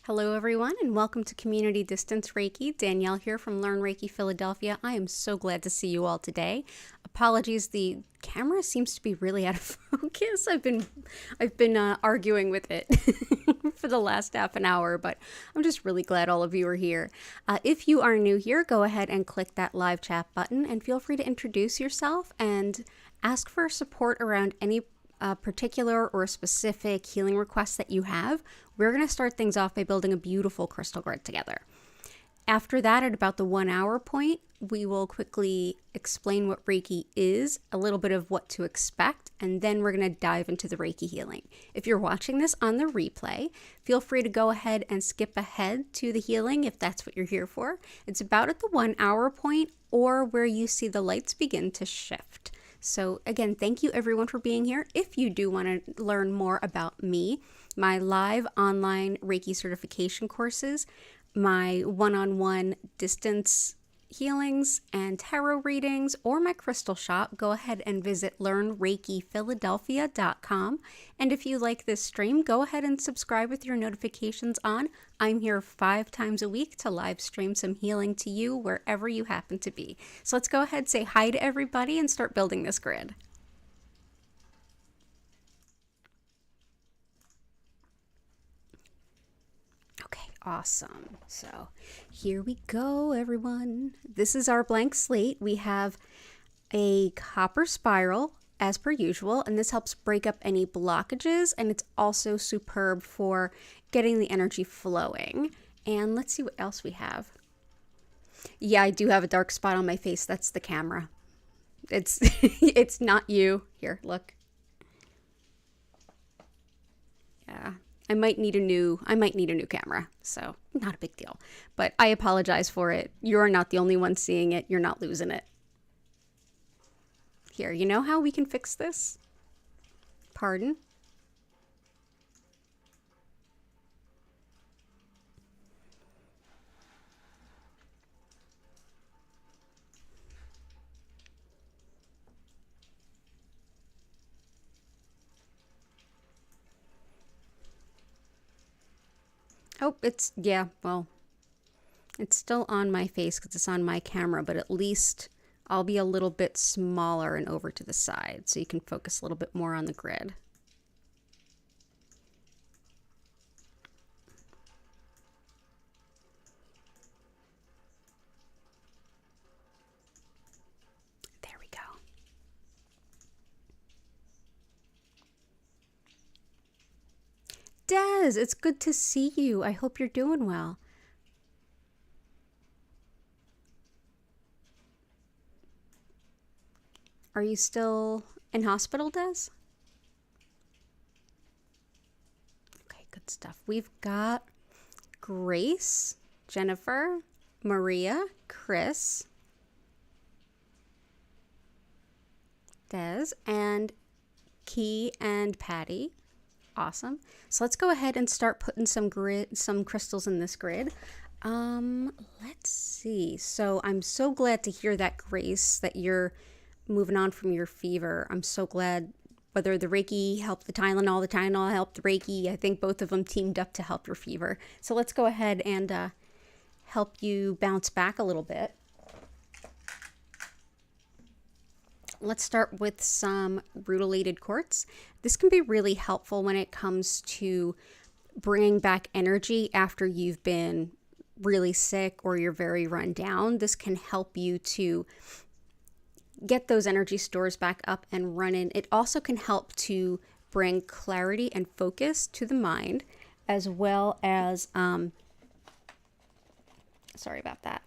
Hello everyone and welcome to Community Distance Reiki. Danielle here from Learn Reiki Philadelphia. I am so glad to see you all today. Apologies, the camera seems to be really out of focus. I've been arguing with it for the last half an hour, but I'm just really glad all of you are here. If you are new here, go ahead and click that live chat button and feel free to introduce yourself and ask for support around any particular or specific healing requests that you have. We're going to start things off by building a beautiful crystal grid together. After that, at about the 1 hour point, we will quickly explain what Reiki is, a little bit of what to expect, and then we're going to dive into the Reiki healing. If you're watching this on the replay, feel free to go ahead and skip ahead to the healing if that's what you're here for. It's about at the 1 hour point or where you see the lights begin to shift. So again, thank you everyone for being here. If you do want to learn more about me, my live online Reiki certification courses, my one-on-one distance healings and tarot readings, or my crystal shop, go ahead and visit learnreikiphiladelphia.com. And if you like this stream, go ahead and subscribe with your notifications on. I'm here 5 times a week to live stream some healing to you wherever you happen to be. So let's go ahead, say hi to everybody, and start building this grid. Okay, awesome. So here we go, everyone. This is our blank slate. We have a copper spiral as per usual, and this helps break up any blockages, and it's also superb for getting the energy flowing. And let's see what else we have. Yeah, I do have a dark spot on my face. That's the camera. It's it's not you. Here, look. Yeah. I might need a new camera, so not a big deal. But I apologize for it. You're not the only one seeing it. You're not losing it. Here, you know how we can fix this? Pardon? Oh, well, it's still on my face because it's on my camera, but at least I'll be a little bit smaller and over to the side so you can focus a little bit more on the grid. There we go. Des, it's good to see you. I hope you're doing well. Are you still in hospital, Des? Okay, good stuff. We've got Grace, Jennifer, Maria, Chris, Des, and Key and Patty. Awesome. So let's go ahead and start putting some crystals in this grid. Let's see. So I'm so glad to hear that, Grace, that you're moving on from your fever. I'm so glad. Whether the Reiki helped the Tylenol helped the Reiki, I think both of them teamed up to help your fever. So let's go ahead and help you bounce back a little bit. Let's start with some rutilated quartz. This can be really helpful when it comes to bringing back energy after you've been really sick or you're very run down. This can help you to get those energy stores back up and running. It also can help to bring clarity and focus to the mind, as well as, sorry about that,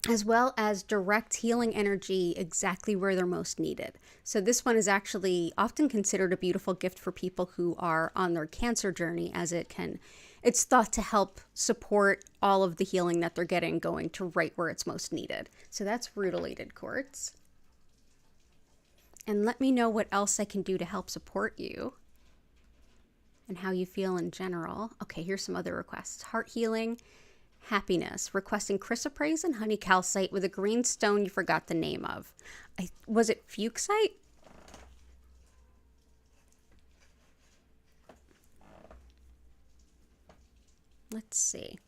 as well as direct healing energy exactly where they're most needed. So this one is actually often considered a beautiful gift for people who are on their cancer journey, as it's thought to help support all of the healing that they're getting going to right where it's most needed. So that's rutilated quartz. And let me know what else I can do to help support you and how you feel in general. Okay, here's some other requests. Heart healing, happiness, requesting chrysoprase and honey calcite with a green stone you forgot the name of. Was it Fuchsite? Let's see.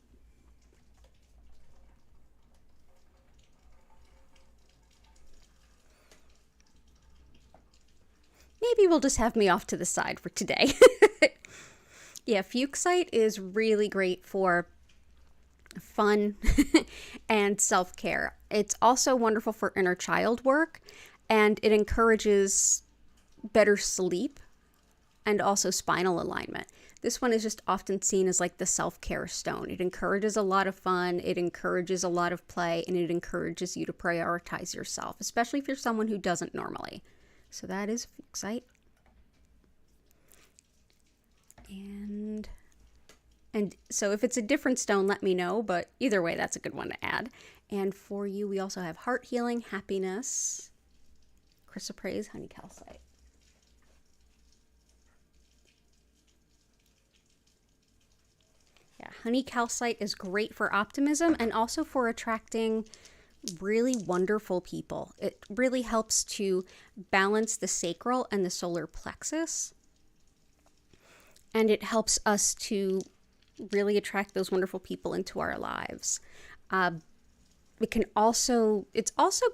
Maybe we'll just have me off to the side for today. Yeah, Fuchsite is really great for fun and self-care. It's also wonderful for inner child work, and it encourages better sleep and also spinal alignment. This one is just often seen as like the self-care stone. It encourages a lot of fun, it encourages a lot of play, and it encourages you to prioritize yourself, especially if you're someone who doesn't normally. So that is Fuchsite. And so if it's a different stone, let me know, but either way, that's a good one to add. And for you, we also have heart healing, happiness, chrysoprase, honey calcite. Yeah, honey calcite is great for optimism and also for attracting really wonderful people. It really helps to balance the sacral and the solar plexus. And it helps us to really attract those wonderful people into our lives. It's also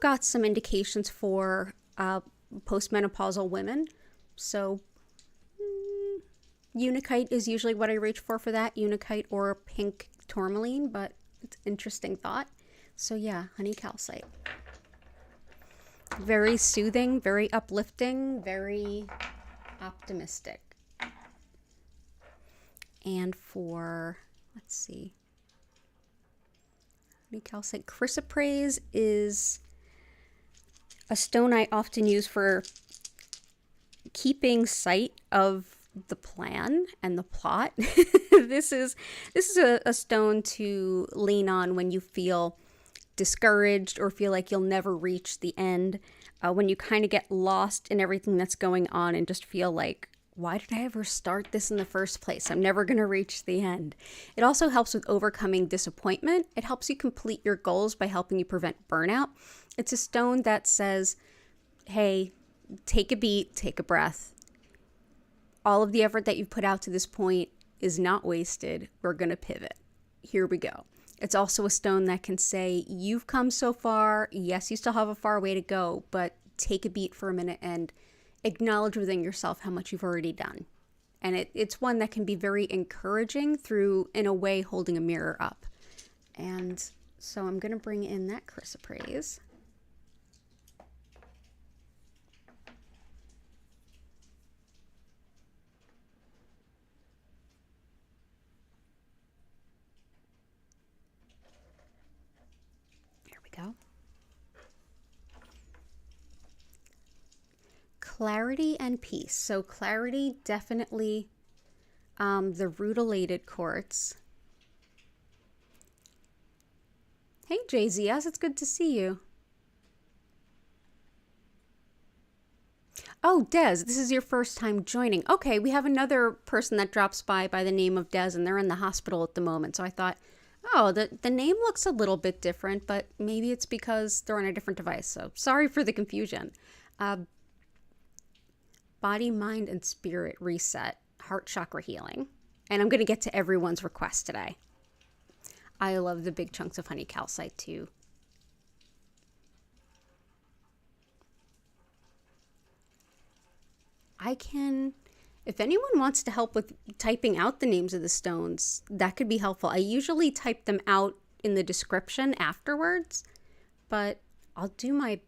got some indications for postmenopausal women. So Unakite is usually what I reach for that. Unakite or pink tourmaline, but it's an interesting thought. So yeah, honey calcite. Very soothing, very uplifting, very optimistic. And for, let's see, honey calcite, chrysoprase is a stone I often use for keeping sight of the plan and the plot. This is a stone to lean on when you feel discouraged or feel like you'll never reach the end, when you kind of get lost in everything that's going on and just feel like, why did I ever start this in the first place? I'm never going to reach the end. It also helps with overcoming disappointment. It helps you complete your goals by helping you prevent burnout. It's a stone that says, hey, take a beat, take a breath. All of the effort that you've put out to this point is not wasted. We're going to pivot. Here we go. It's also a stone that can say, you've come so far. Yes, you still have a far way to go, but take a beat for a minute and acknowledge within yourself how much you've already done. And it's one that can be very encouraging through, in a way, holding a mirror up. And so I'm going to bring in that chrysoprase. There we go. Clarity and peace. So clarity, definitely the rutilated quartz. Hey JZS, it's good to see you. Oh, Des, this is your first time joining. Okay, we have another person that drops by the name of Des, and they're in the hospital at the moment. So I thought, oh, the name looks a little bit different, but maybe it's because they're on a different device. So sorry for the confusion. Body, mind, and spirit reset, heart chakra healing. And I'm going to get to everyone's request today. I love the big chunks of honey calcite too. If anyone wants to help with typing out the names of the stones, that could be helpful. I usually type them out in the description afterwards, but I'll do my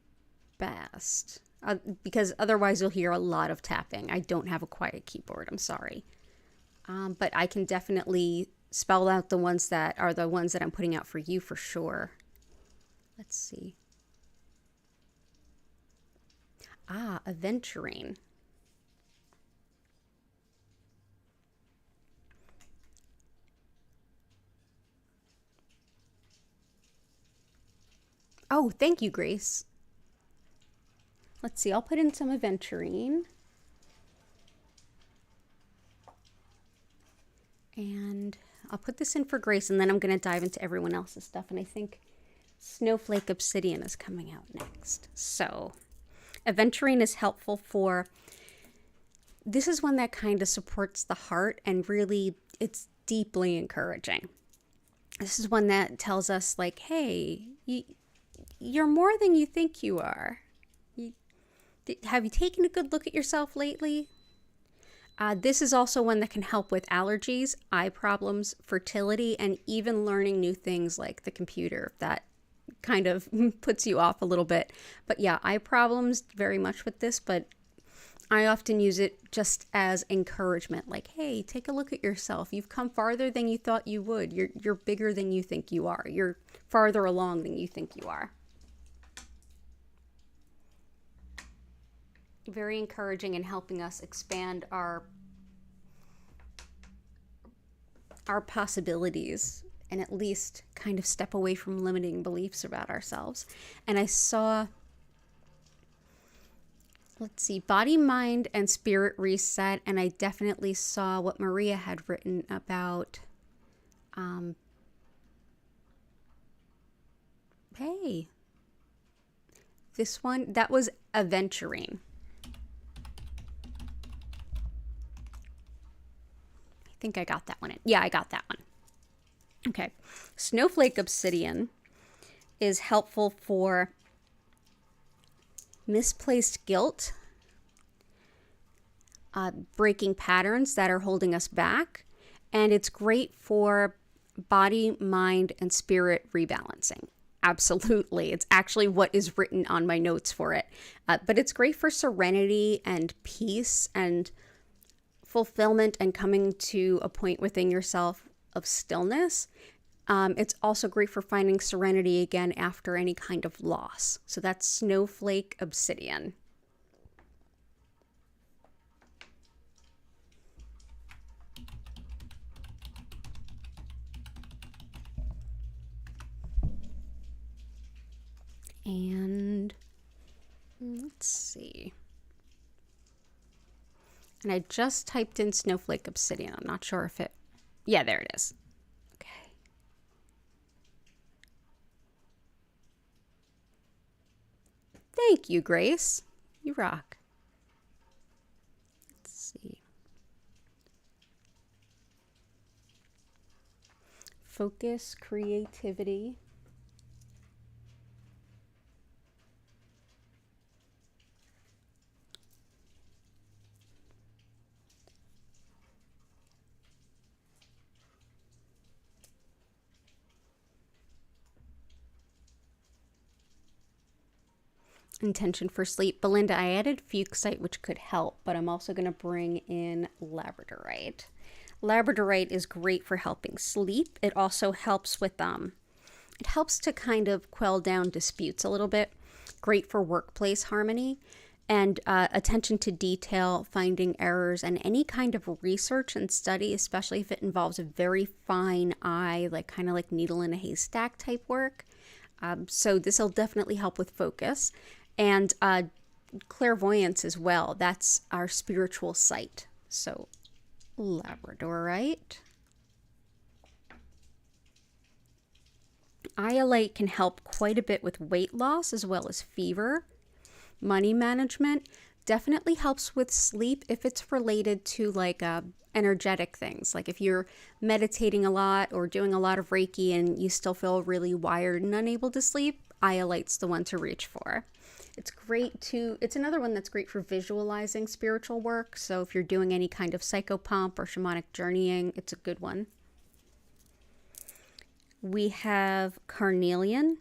best. Because otherwise you'll hear a lot of tapping. I don't have a quiet keyboard, I'm sorry. But I can definitely spell out the ones that are the ones that I'm putting out for you for sure. Let's see. Aventurine. Oh, thank you, Grace. Let's see, I'll put in some aventurine. And I'll put this in for Grace, and then I'm going to dive into everyone else's stuff. And I think Snowflake Obsidian is coming out next. So aventurine is helpful for, this is one that kind of supports the heart, and really deeply encouraging. This is one that tells us like, hey, you're more than you think you are. Have you taken a good look at yourself lately? This is also one that can help with allergies, eye problems, fertility, and even learning new things like the computer. That kind of puts you off a little bit. But yeah, eye problems very much with this, but I often use it just as encouragement. Like, hey, take a look at yourself. You've come farther than you thought you would. You're bigger than you think you are. You're farther along than you think you are. Very encouraging in helping us expand our possibilities and at least kind of step away from limiting beliefs about ourselves. And I saw, let's see, body, mind, and spirit reset. And I definitely saw what Maria had written about, hey, this one, that was aventurine. I think I got that one in. Yeah, I got that one. Okay. Snowflake obsidian is helpful for misplaced guilt, breaking patterns that are holding us back, and it's great for body, mind, and spirit rebalancing. Absolutely. It's actually what is written on my notes for it. But it's great for serenity and peace and fulfillment and coming to a point within yourself of stillness. It's also great for finding serenity again after any kind of loss. So that's snowflake obsidian. And let's see. And I just typed in snowflake obsidian. I'm not sure if it, yeah, there it is. Okay. Thank you, Grace. You rock. Let's see. Focus, creativity. Intention for sleep. Belinda, I added Fuchsite, which could help, but I'm also going to bring in labradorite. Labradorite is great for helping sleep. It also helps with, it helps to kind of quell down disputes a little bit. Great for workplace harmony and attention to detail, finding errors, and any kind of research and study, especially if it involves a very fine eye, like kind of like needle in a haystack type work. So this will definitely help with focus. And clairvoyance as well. That's our spiritual sight. So labradorite. Iolite can help quite a bit with weight loss as well as fever. Money management definitely helps with sleep if it's related to like energetic things. Like if you're meditating a lot or doing a lot of Reiki and you still feel really wired and unable to sleep, Iolite's the one to reach for. It's great to, it's another one that's great for visualizing spiritual work. So if you're doing any kind of psychopomp or shamanic journeying, it's a good one. We have carnelian,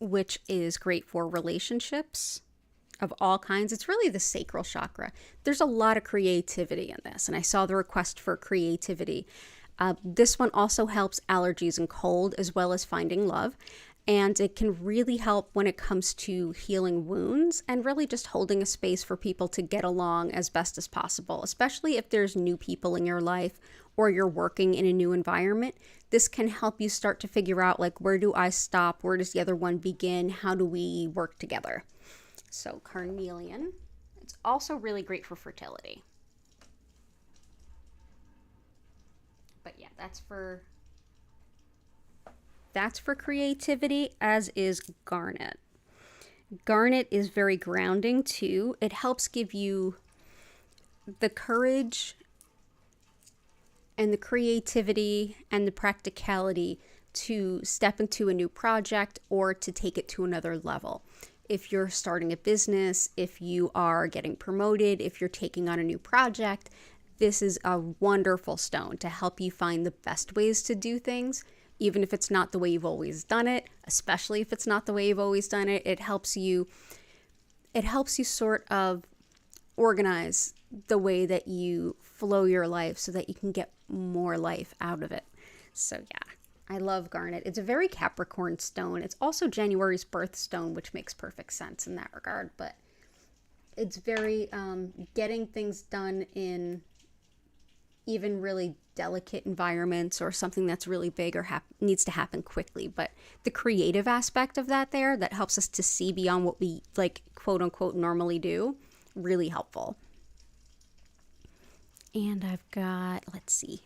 which is great for relationships of all kinds. It's really the sacral chakra. There's a lot of creativity in this, and I saw the request for creativity. This one also helps allergies and cold, as well as finding love. And it can really help when it comes to healing wounds and really just holding a space for people to get along as best as possible, especially if there's new people in your life or you're working in a new environment. This can help you start to figure out, like, where do I stop? Where does the other one begin? How do we work together? So carnelian. It's also really great for fertility. But yeah, that's for creativity, as is garnet. Garnet is very grounding too. It helps give you the courage and the creativity and the practicality to step into a new project or to take it to another level. If you're starting a business, if you are getting promoted, if you're taking on a new project, this is a wonderful stone to help you find the best ways to do things, even if it's not the way you've always done it, especially if it's not the way you've always done it. It helps you sort of organize the way that you flow your life so that you can get more life out of it. So yeah, I love garnet. It's a very Capricorn stone. It's also January's birthstone, which makes perfect sense in that regard. But it's very getting things done in even really delicate environments or something that's really big or needs to happen quickly. But the creative aspect of that that helps us to see beyond what we like, quote unquote, normally do, really helpful. And I've got, let's see.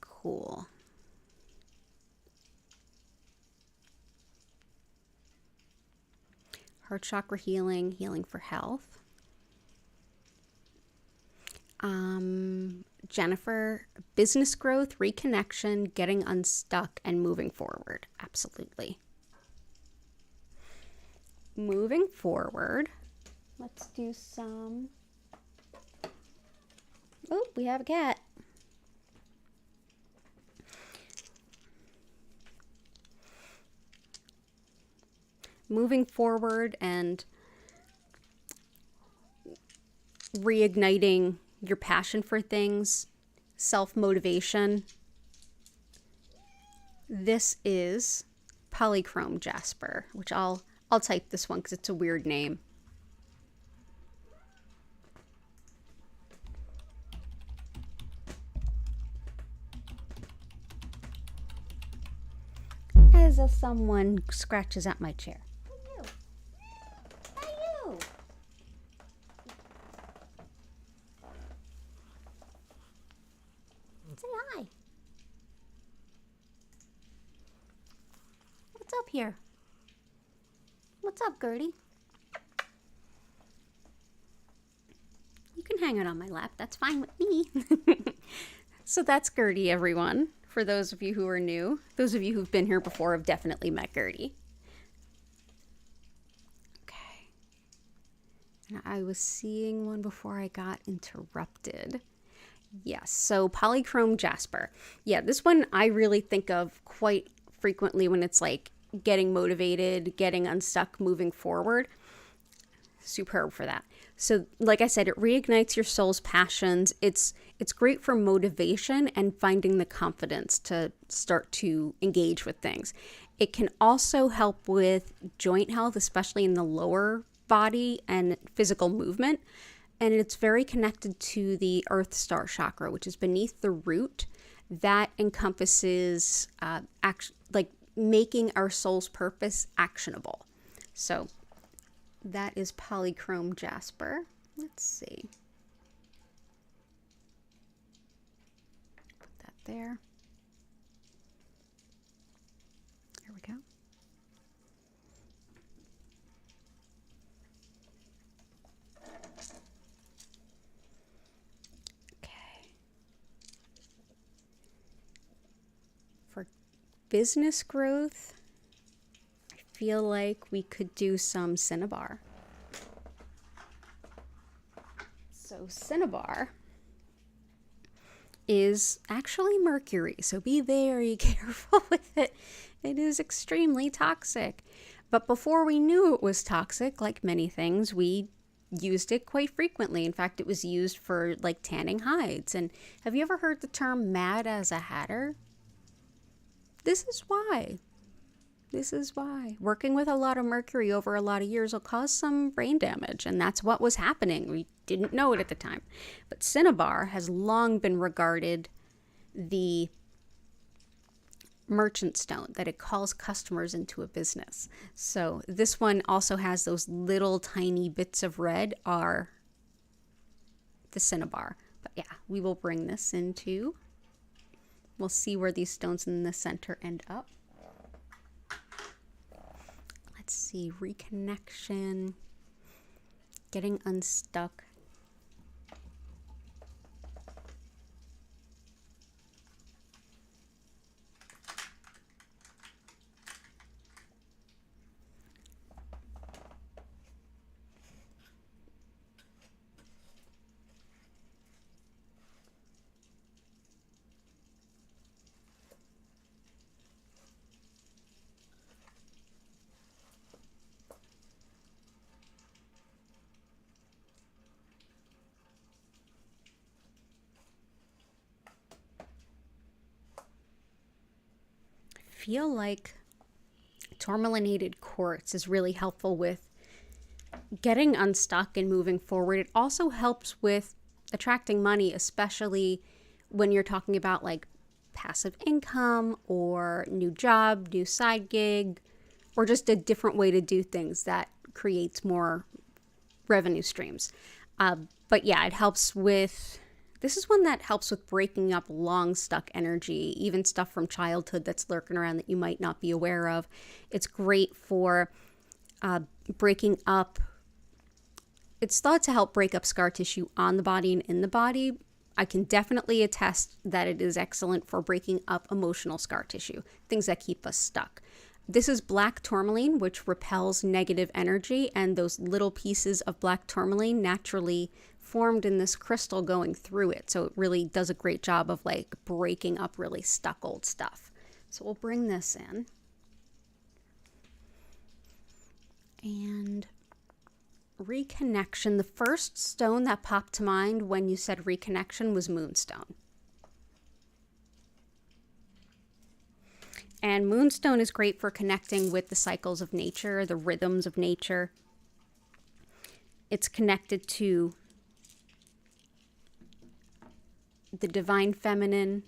Cool. Heart chakra healing, healing for health. Jennifer, business growth, reconnection, getting unstuck, and moving forward. Absolutely. Moving forward, let's do some. Oh, we have a cat. Moving forward and reigniting your passion for things, self-motivation. This is Polychrome Jasper, which I'll type this one because it's a weird name. As someone scratches at my chair. Say hi. What's up here? What's up, Gertie? You can hang it on my lap. That's fine with me. So that's Gertie, everyone. For those of you who are new, those of you who've been here before have definitely met Gertie. Okay. And I was seeing one before I got interrupted. Yes, so Polychrome Jasper. Yeah, this one I really think of quite frequently when it's like getting motivated, getting unstuck, moving forward. Superb for that. So like I said, it reignites your soul's passions. It's great for motivation and finding the confidence to start to engage with things. It can also help with joint health, especially in the lower body and physical movement. And it's very connected to the Earth Star chakra, which is beneath the root. That encompasses like making our soul's purpose actionable. So that is Polychrome Jasper. Let's see. Put that there. There we go. Business growth, I feel like we could do some Cinnabar. So Cinnabar is actually mercury, so be very careful with it. It is extremely toxic. But before we knew it was toxic, like many things, we used it quite frequently. In fact, it was used for like tanning hides. And have you ever heard the term mad as a hatter? This is why. This is why. Working with a lot of mercury over a lot of years will cause some brain damage, and that's what was happening. We didn't know it at the time. But Cinnabar has long been regarded the merchant stone, that it calls customers into a business. So this one also has those little tiny bits of red are the Cinnabar. But yeah, we will bring this into... We'll see where these stones in the center end up. Let's see, reconnection. Getting unstuck. Feel like tourmalinated quartz is really helpful with getting unstuck and moving forward. It also helps with attracting money, especially when you're talking about like passive income or new job, new side gig, or just a different way to do things that creates more revenue streams. But yeah, it helps with, this is one that helps with breaking up long stuck energy, even stuff from childhood that's lurking around that you might not be aware of. It's great for breaking up. It's thought to help break up scar tissue on the body and in the body. I can definitely attest that it is excellent for breaking up emotional scar tissue, things that keep us stuck. This is black tourmaline, which repels negative energy, and those little pieces of black tourmaline naturally formed in this crystal going through it. So it really does a great job of like breaking up really stuck old stuff. So we'll bring this in. And reconnection. The first stone that popped to mind when you said reconnection was moonstone. And moonstone is great for connecting with the cycles of nature, the rhythms of nature. It's connected to the divine feminine,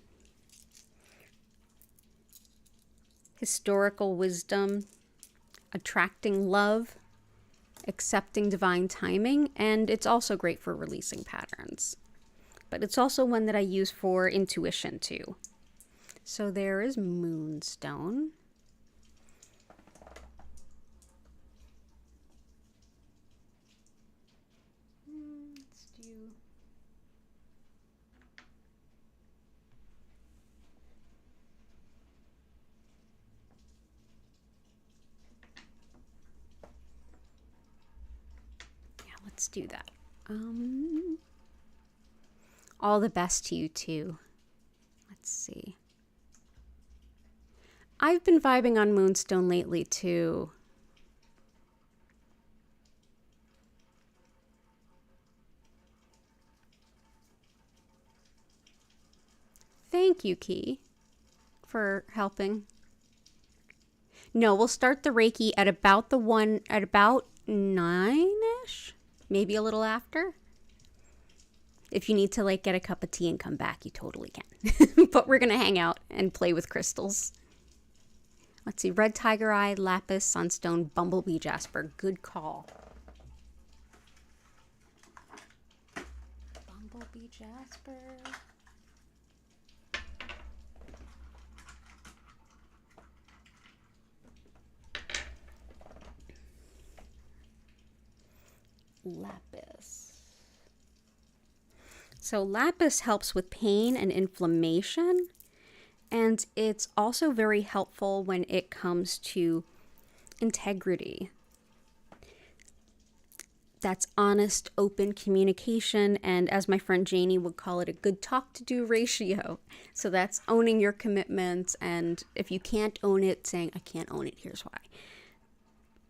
historical wisdom, attracting love, accepting divine timing, and it's also great for releasing patterns. But it's also one that I use for intuition too. So there is moonstone. Let's do... Yeah, let's do that. All the best to you too. Let's see. I've been vibing on moonstone lately too. Thank you, Key, for helping. No, we'll start the Reiki at about 9-ish, maybe a little after. If you need to like get a cup of tea and come back, you totally can. But we're gonna hang out and play with crystals. Let's see, red tiger eye, lapis, sunstone, bumblebee, jasper. Good call. Bumblebee, jasper. Lapis. So lapis helps with pain and inflammation. And it's also very helpful when it comes to integrity. That's honest, open communication, and as my friend Janie would call it, a good talk to do ratio. So that's owning your commitments, and if you can't own it, saying, I can't own it, here's why.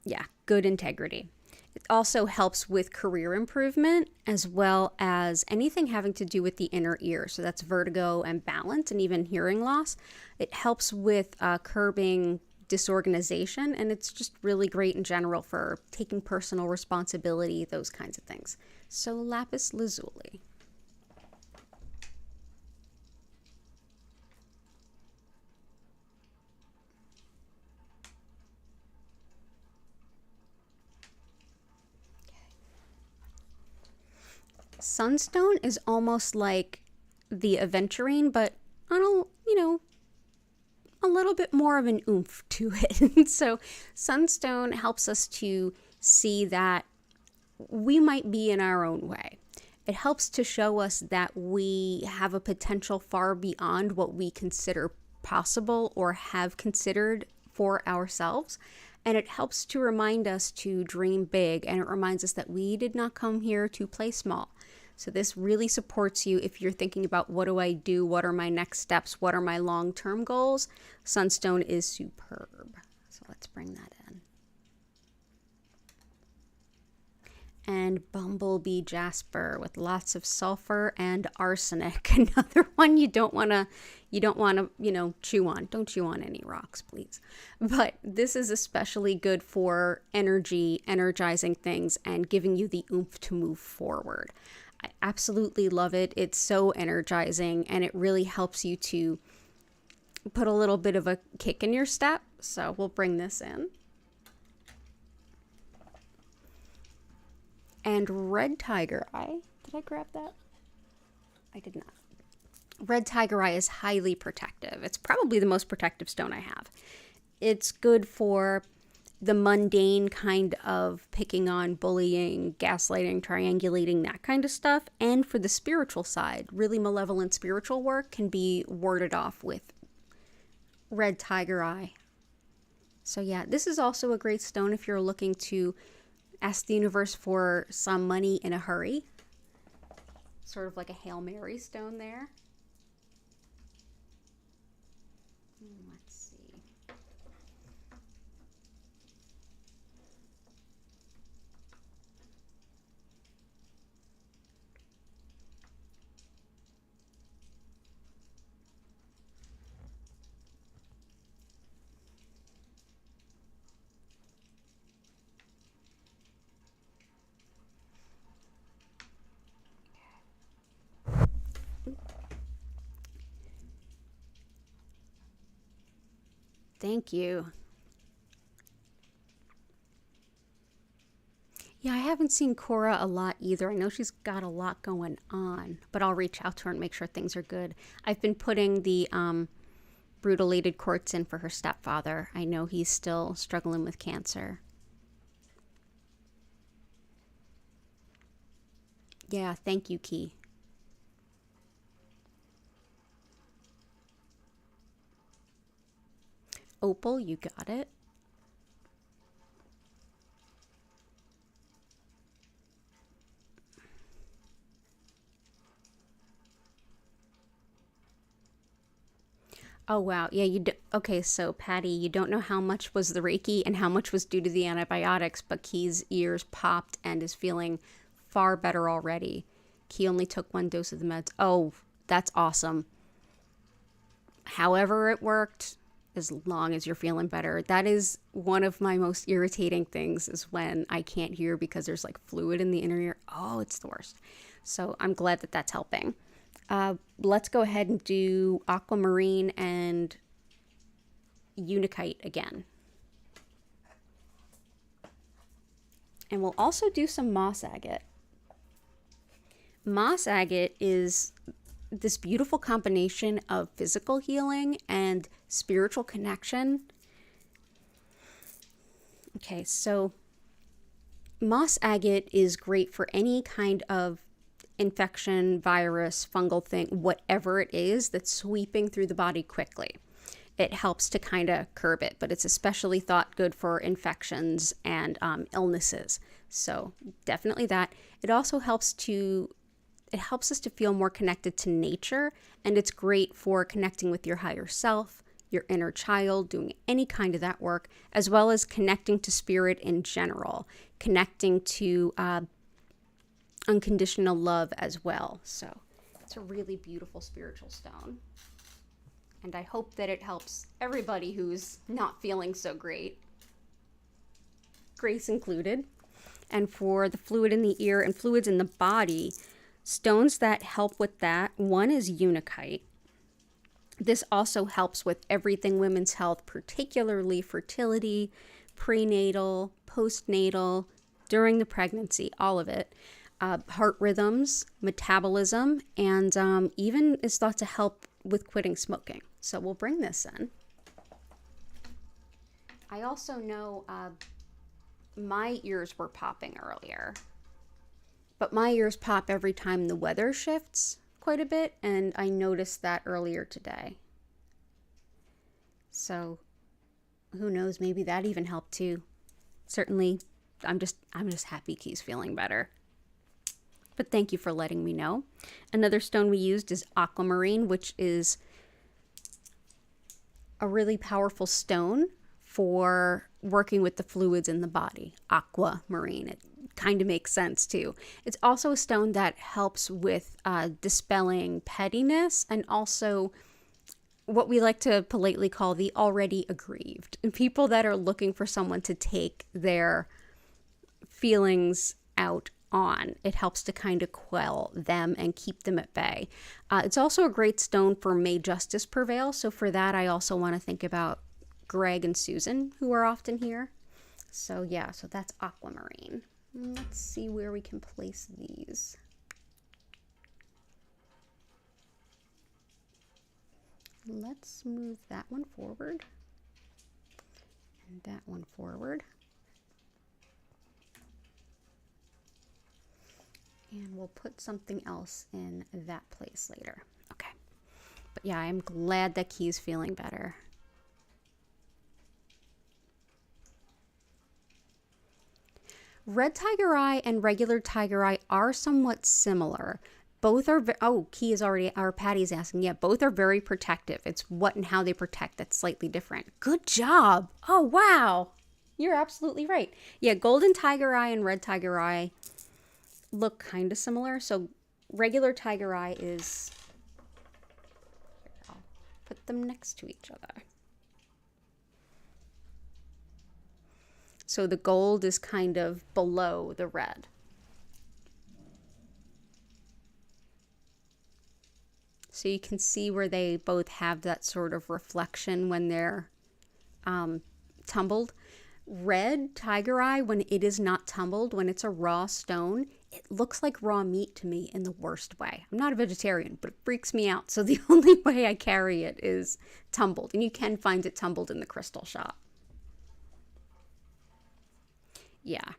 Yeah, good integrity. It also helps with career improvement as well as anything having to do with the inner ear. So that's vertigo and balance and even hearing loss. It helps with curbing disorganization, and it's just really great in general for taking personal responsibility, those kinds of things. So lapis lazuli. Sunstone is almost like the aventurine, but on a little bit more of an oomph to it. So sunstone helps us to see that we might be in our own way. It helps to show us that we have a potential far beyond what we consider possible or have considered for ourselves. And it helps to remind us to dream big, and it reminds us that we did not come here to play small. So this really supports you if you're thinking about, what do I do? What are my next steps? What are my long-term goals? Sunstone is superb. So let's bring that in. And Bumblebee Jasper with lots of sulfur and arsenic. Another one you don't want to, chew on. Don't chew on any rocks, please. But this is especially good for energy, energizing things, and giving you the oomph to move forward. I absolutely love it. It's so energizing, and it really helps you to put a little bit of a kick in your step. So we'll bring this in. And Red Tiger Eye. Did I grab that? I did not. Red Tiger Eye is highly protective. It's probably the most protective stone I have. It's good for the mundane kind of picking on, bullying, gaslighting, triangulating, that kind of stuff. And for the spiritual side, really malevolent spiritual work can be warded off with Red Tiger Eye. So yeah, this is also a great stone if you're looking to ask the universe for some money in a hurry. Sort of like a Hail Mary stone there. Let's see. Thank you. Yeah, I haven't seen Cora a lot either. I know she's got a lot going on, but I'll reach out to her and make sure things are good. I've been putting the brutalated quartz in for her stepfather. I know he's still struggling with cancer. Yeah, thank you, Key. Opal, you got it. Oh, wow. Yeah, okay, so Patty, you don't know how much was the Reiki and how much was due to the antibiotics, but Key's ears popped and is feeling far better already. Key only took 1 dose of the meds. Oh, that's awesome. However it worked, as long as you're feeling better. That is one of my most irritating things, is when I can't hear because there's like fluid in the inner ear. Oh, it's the worst. So I'm glad that that's helping. Let's go ahead and do aquamarine and unakite again. And we'll also do some moss agate. Moss agate is this beautiful combination of physical healing and spiritual connection. Okay, so moss agate is great for any kind of infection, virus, fungal thing, whatever it is that's sweeping through the body quickly. It helps to kind of curb it, but it's especially thought good for infections and illnesses. So definitely that. It also helps us to feel more connected to nature, and it's great for connecting with your higher self, your inner child, doing any kind of that work, as well as connecting to spirit in general, connecting to unconditional love as well. So it's a really beautiful spiritual stone. And I hope that it helps everybody who's not feeling so great, Grace included. And for the fluid in the ear and fluids in the body, stones that help with that, one is unakite. This also helps with everything women's health, particularly fertility, prenatal, postnatal, during the pregnancy, all of it. Heart rhythms, metabolism, and even is thought to help with quitting smoking. So we'll bring this in. I also know my ears were popping earlier. But my ears pop every time the weather shifts quite a bit, and I noticed that earlier today. So who knows, maybe that even helped too. Certainly, I'm just happy Key's feeling better. But thank you for letting me know. Another stone we used is aquamarine, which is a really powerful stone for working with the fluids in the body. Aquamarine. It kind of makes sense too. It's also a stone that helps with dispelling pettiness, and also what we like to politely call the already aggrieved. And people that are looking for someone to take their feelings out on. It helps to kind of quell them and keep them at bay. It's also a great stone for may justice prevail. So for that, I also want to think about Greg and Susan, who are often here. So yeah, so that's aquamarine. Let's see where we can place these. Let's move that one forward and that one forward. And we'll put something else in that place later. Okay. But yeah, I'm glad that Key's feeling better. Red tiger eye and regular tiger eye are somewhat similar. Both are, Key is already, our Patty's asking, yeah, both are very protective. It's what and how they protect that's slightly different. Good job. Oh, wow. You're absolutely right. Yeah, golden tiger eye and red tiger eye look kind of similar. So regular tiger eye is, I'll put them next to each other. So the gold is kind of below the red. So you can see where they both have that sort of reflection when they're tumbled. Red tiger eye, when it is not tumbled, when it's a raw stone, it looks like raw meat to me in the worst way. I'm not a vegetarian, but it freaks me out. So the only way I carry it is tumbled. And you can find it tumbled in the crystal shop. Yeah.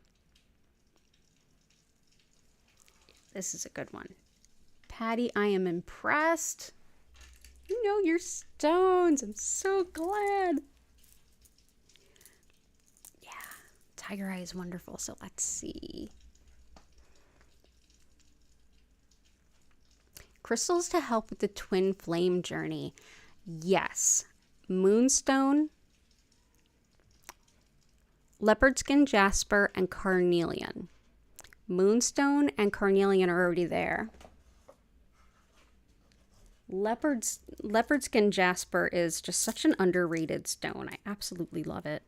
This is a good one. Patty, I am impressed. You know your stones. I'm so glad. Yeah, tiger eye is wonderful. So let's see. Crystals to help with the twin flame journey. Yes. Moonstone, leopard skin jasper, and carnelian. Moonstone and carnelian are already there. Leopard skin jasper is just such an underrated stone. I absolutely love it.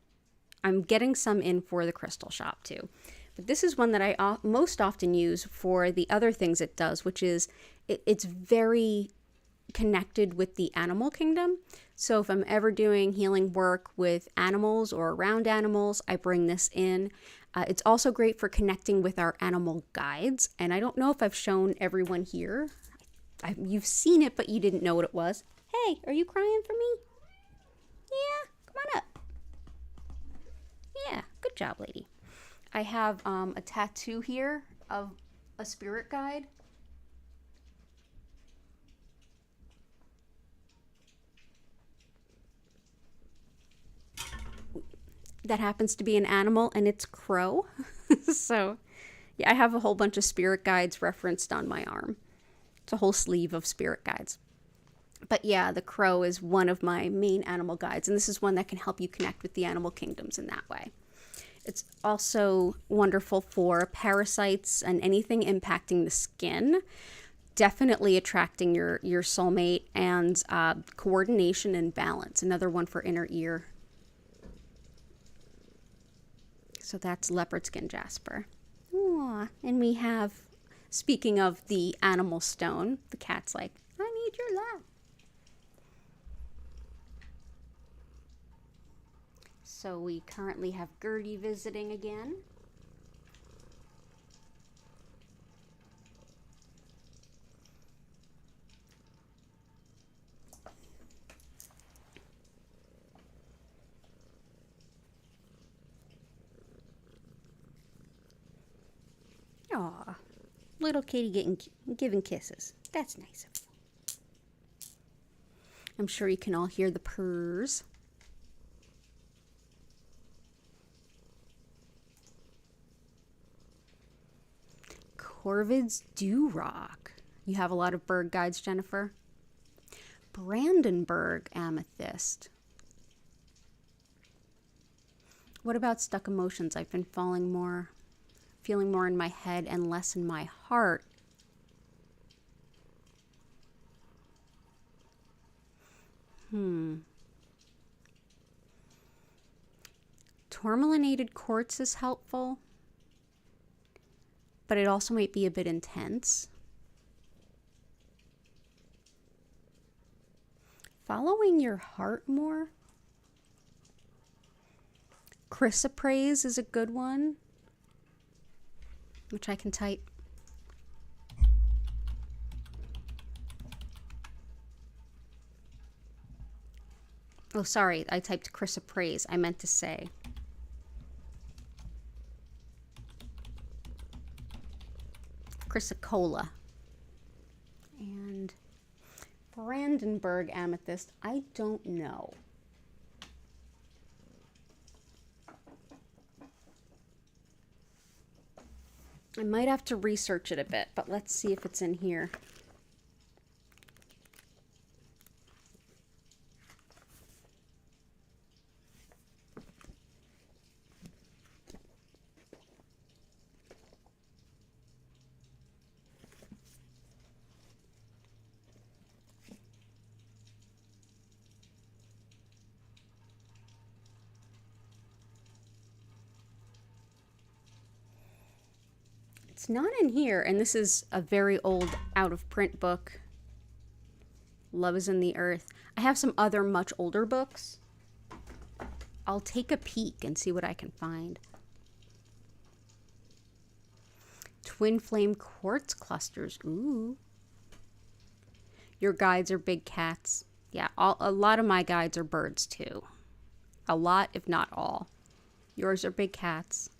I'm getting some in for the crystal shop too. But this is one that I most often use for the other things it does, which is it's very connected with the animal kingdom. So if I'm ever doing healing work with animals or around animals, I bring this in. It's also great for connecting with our animal guides. And I don't know if I've shown everyone here. You've seen it, but you didn't know what it was. Hey, are you crying for me? Yeah, come on up. Yeah, good job, lady. I have a tattoo here of a spirit guide. That happens to be an animal, and it's crow. So, yeah, I have a whole bunch of spirit guides referenced on my arm. It's a whole sleeve of spirit guides. But yeah, the crow is one of my main animal guides, and this is one that can help you connect with the animal kingdoms in that way. It's also wonderful for parasites and anything impacting the skin. Definitely attracting your soulmate, and coordination and balance. Another one for inner ear. So that's leopard skin jasper. Aww. And we have, speaking of the animal stone, the cat's like, I need your love. So we currently have Gertie visiting again. Aw. Little kitty giving kisses. That's nice of you. I'm sure you can all hear the purrs. Corvid's Dewrock. You have a lot of bird guides, Jennifer. Brandenburg Amethyst. What about stuck emotions? I've been feeling more in my head and less in my heart. Tourmalinated quartz is helpful, but it also might be a bit intense. Following your heart more. Chrysoprase is a good one, which I can type. Oh, sorry, I typed chrysoprase. I meant to say chrysocolla. And Brandenburg amethyst, I don't know. I might have to research it a bit, but let's see if it's in here. It's not in here, and this is a very old out-of-print book. Love is in the Earth. I have some other much older books. I'll take a peek and see what I can find. Twin flame quartz clusters. Ooh. Your guides are big cats. Yeah, a lot of my guides are birds too. A lot, if not all. Yours are big cats.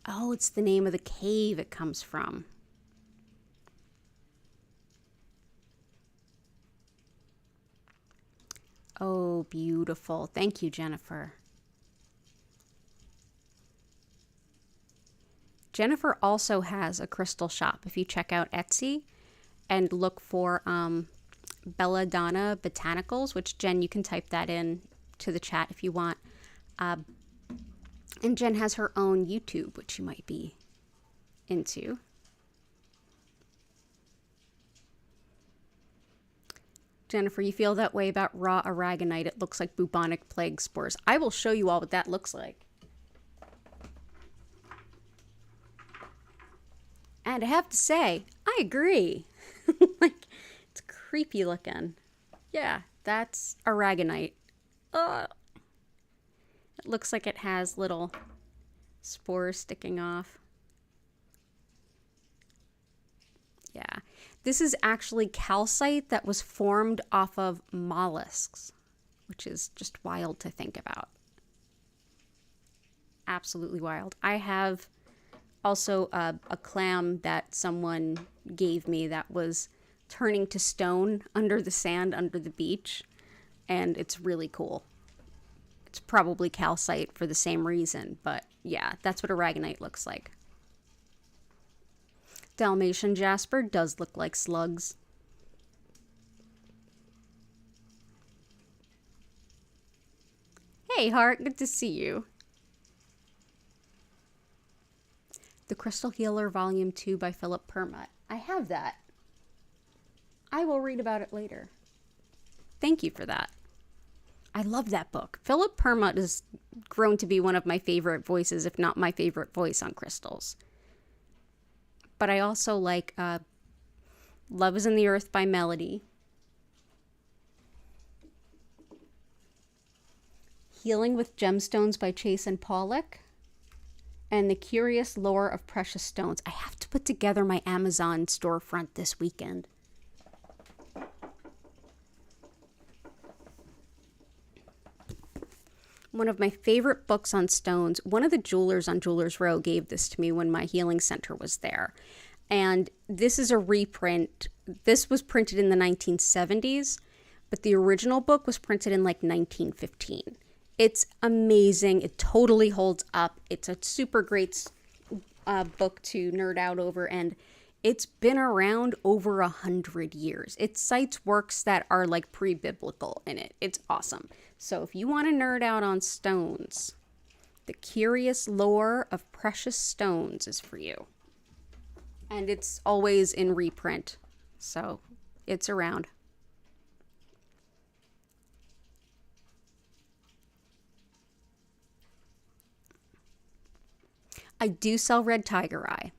Oh, it's the name of the cave it comes from. Oh, beautiful. Thank you, Jennifer. Jennifer also has a crystal shop. If you check out Etsy and look for Belladonna Botanicals, which Jen, you can type that in to the chat if you want. And Jen has her own YouTube, which you might be into. Jennifer, you feel that way about raw aragonite. It looks like bubonic plague spores. I will show you all what that looks like. And I have to say, I agree. Like, it's creepy looking. Yeah, that's aragonite. It looks like it has little spores sticking off. Yeah. This is actually calcite that was formed off of mollusks, which is just wild to think about. Absolutely wild. I have also a clam that someone gave me that was turning to stone under the sand under the beach, and it's really cool. It's probably calcite for the same reason, but yeah, that's what aragonite looks like. Dalmatian Jasper does look like slugs. Hey, Heart, good to see you. The Crystal Healer Volume 2 by Philip Permut. I have that. I will read about it later. Thank you for that. I love that book. Philip Permut has grown to be one of my favorite voices, if not my favorite voice on crystals. But I also like Love is in the Earth by Melody. Healing with Gemstones by Chase and Pollock. And The Curious Lore of Precious Stones. I have to put together my Amazon storefront this weekend. one of my favorite books on stones. One of the jewelers on Jewelers Row gave this to me when my healing center was there. And this is a reprint. This was printed in the 1970s, but the original book was printed in like 1915. It's amazing. It totally holds up. It's a super great book to nerd out over, and it's been around over 100 years. It cites works that are like pre-biblical in it. It's awesome. So if you want to nerd out on stones, The Curious Lore of Precious Stones is for you. And it's always in reprint, so it's around. I do sell red tiger eye.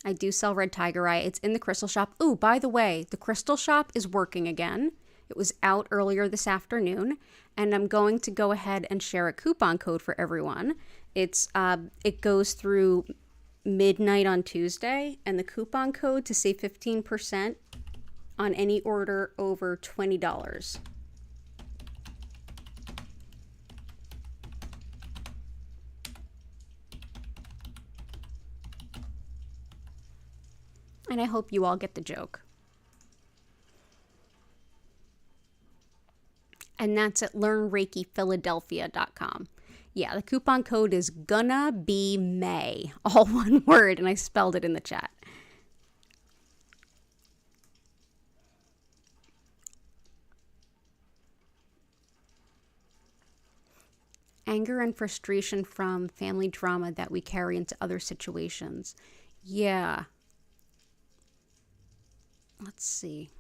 It's in the crystal shop. Ooh, by the way, the crystal shop is working again. It was out earlier this afternoon, and I'm going to go ahead and share a coupon code for everyone. It goes through midnight on Tuesday, and the coupon code to save 15% on any order over $20. And I hope you all get the joke. And that's at learnreikiphiladelphia.com. Yeah, the coupon code is gonna be May, all one word, and I spelled it in the chat. Anger and frustration from family drama that we carry into other situations. Yeah. Let's see.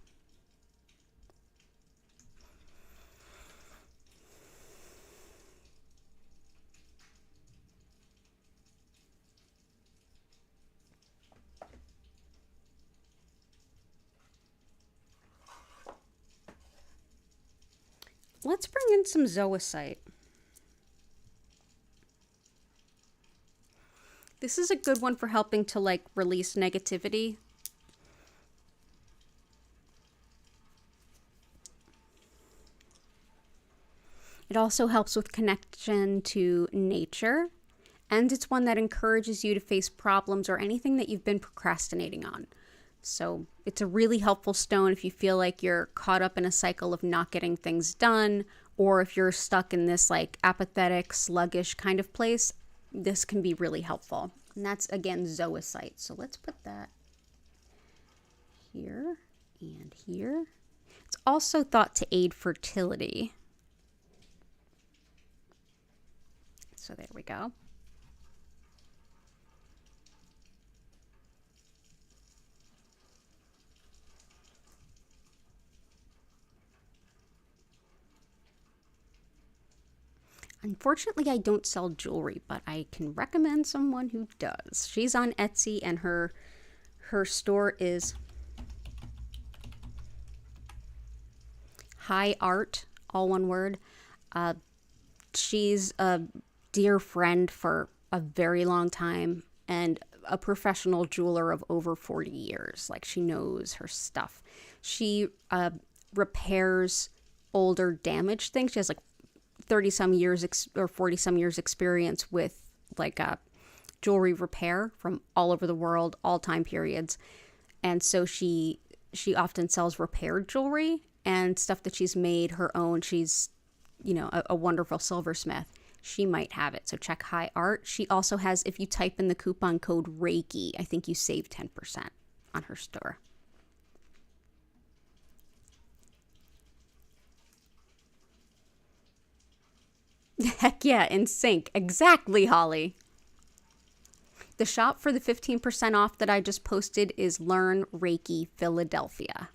Let's bring in some zoisite. This is a good one for helping to like release negativity. It also helps with connection to nature, and it's one that encourages you to face problems or anything that you've been procrastinating on. So it's a really helpful stone if you feel like you're caught up in a cycle of not getting things done, or if you're stuck in this like apathetic, sluggish kind of place. This can be really helpful. And that's, again, zoisite. So let's put that here and here. It's also thought to aid fertility. So there we go. Unfortunately, I don't sell jewelry, but I can recommend someone who does. She's on Etsy, and her store is High Art, all one word. She's a dear friend for a very long time and a professional jeweler of over 40 years. Like, she knows her stuff. She repairs older damaged things. She has like 30 some years or 40 some years experience with like jewelry repair from all over the world, all time periods. And so she often sells repaired jewelry and stuff that she's made her own. She's, you know, a wonderful silversmith. She might have it. So check High Art. She also has, if you type in the coupon code Reiki, I think you save 10% on her store. Heck yeah, in sync. Exactly, Holly. The shop for the 15% off that I just posted is Learn Reiki Philadelphia.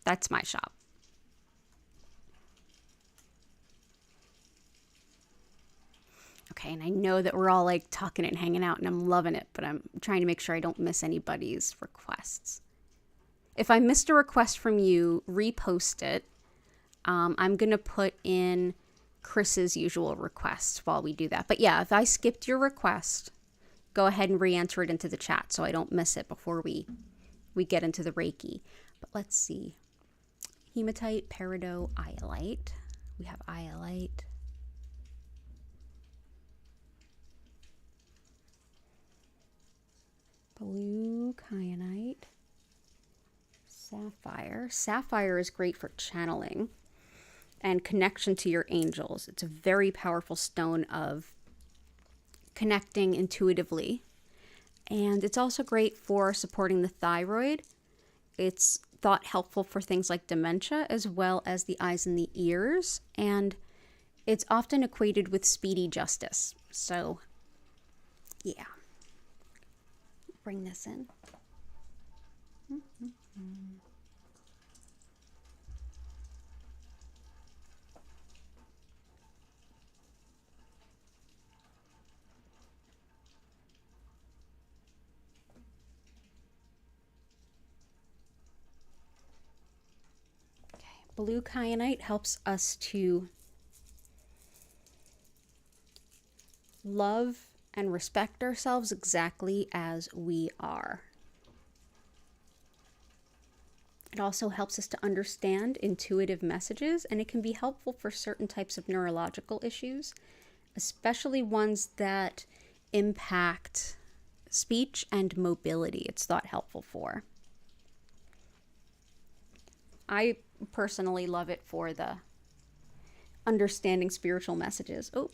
That's my shop. Okay, and I know that we're all like talking and hanging out and I'm loving it, but I'm trying to make sure I don't miss anybody's requests. If I missed a request from you, repost it. I'm going to put in Chris's usual request while we do that. But yeah, if I skipped your request, go ahead and re-enter it into the chat so I don't miss it before we get into the Reiki. But let's see. Hematite, peridot, iolite. We have iolite. Blue kyanite. Sapphire. Sapphire is great for channeling and connection to your angels. It's a very powerful stone of connecting intuitively. And it's also great for supporting the thyroid. It's thought helpful for things like dementia, as well as the eyes and the ears. And it's often equated with speedy justice. So, yeah. Bring this in. Blue kyanite helps us to love and respect ourselves exactly as we are. It also helps us to understand intuitive messages, and it can be helpful for certain types of neurological issues, especially ones that impact speech and mobility. It's thought helpful for. I personally love it for the understanding spiritual messages. Oh,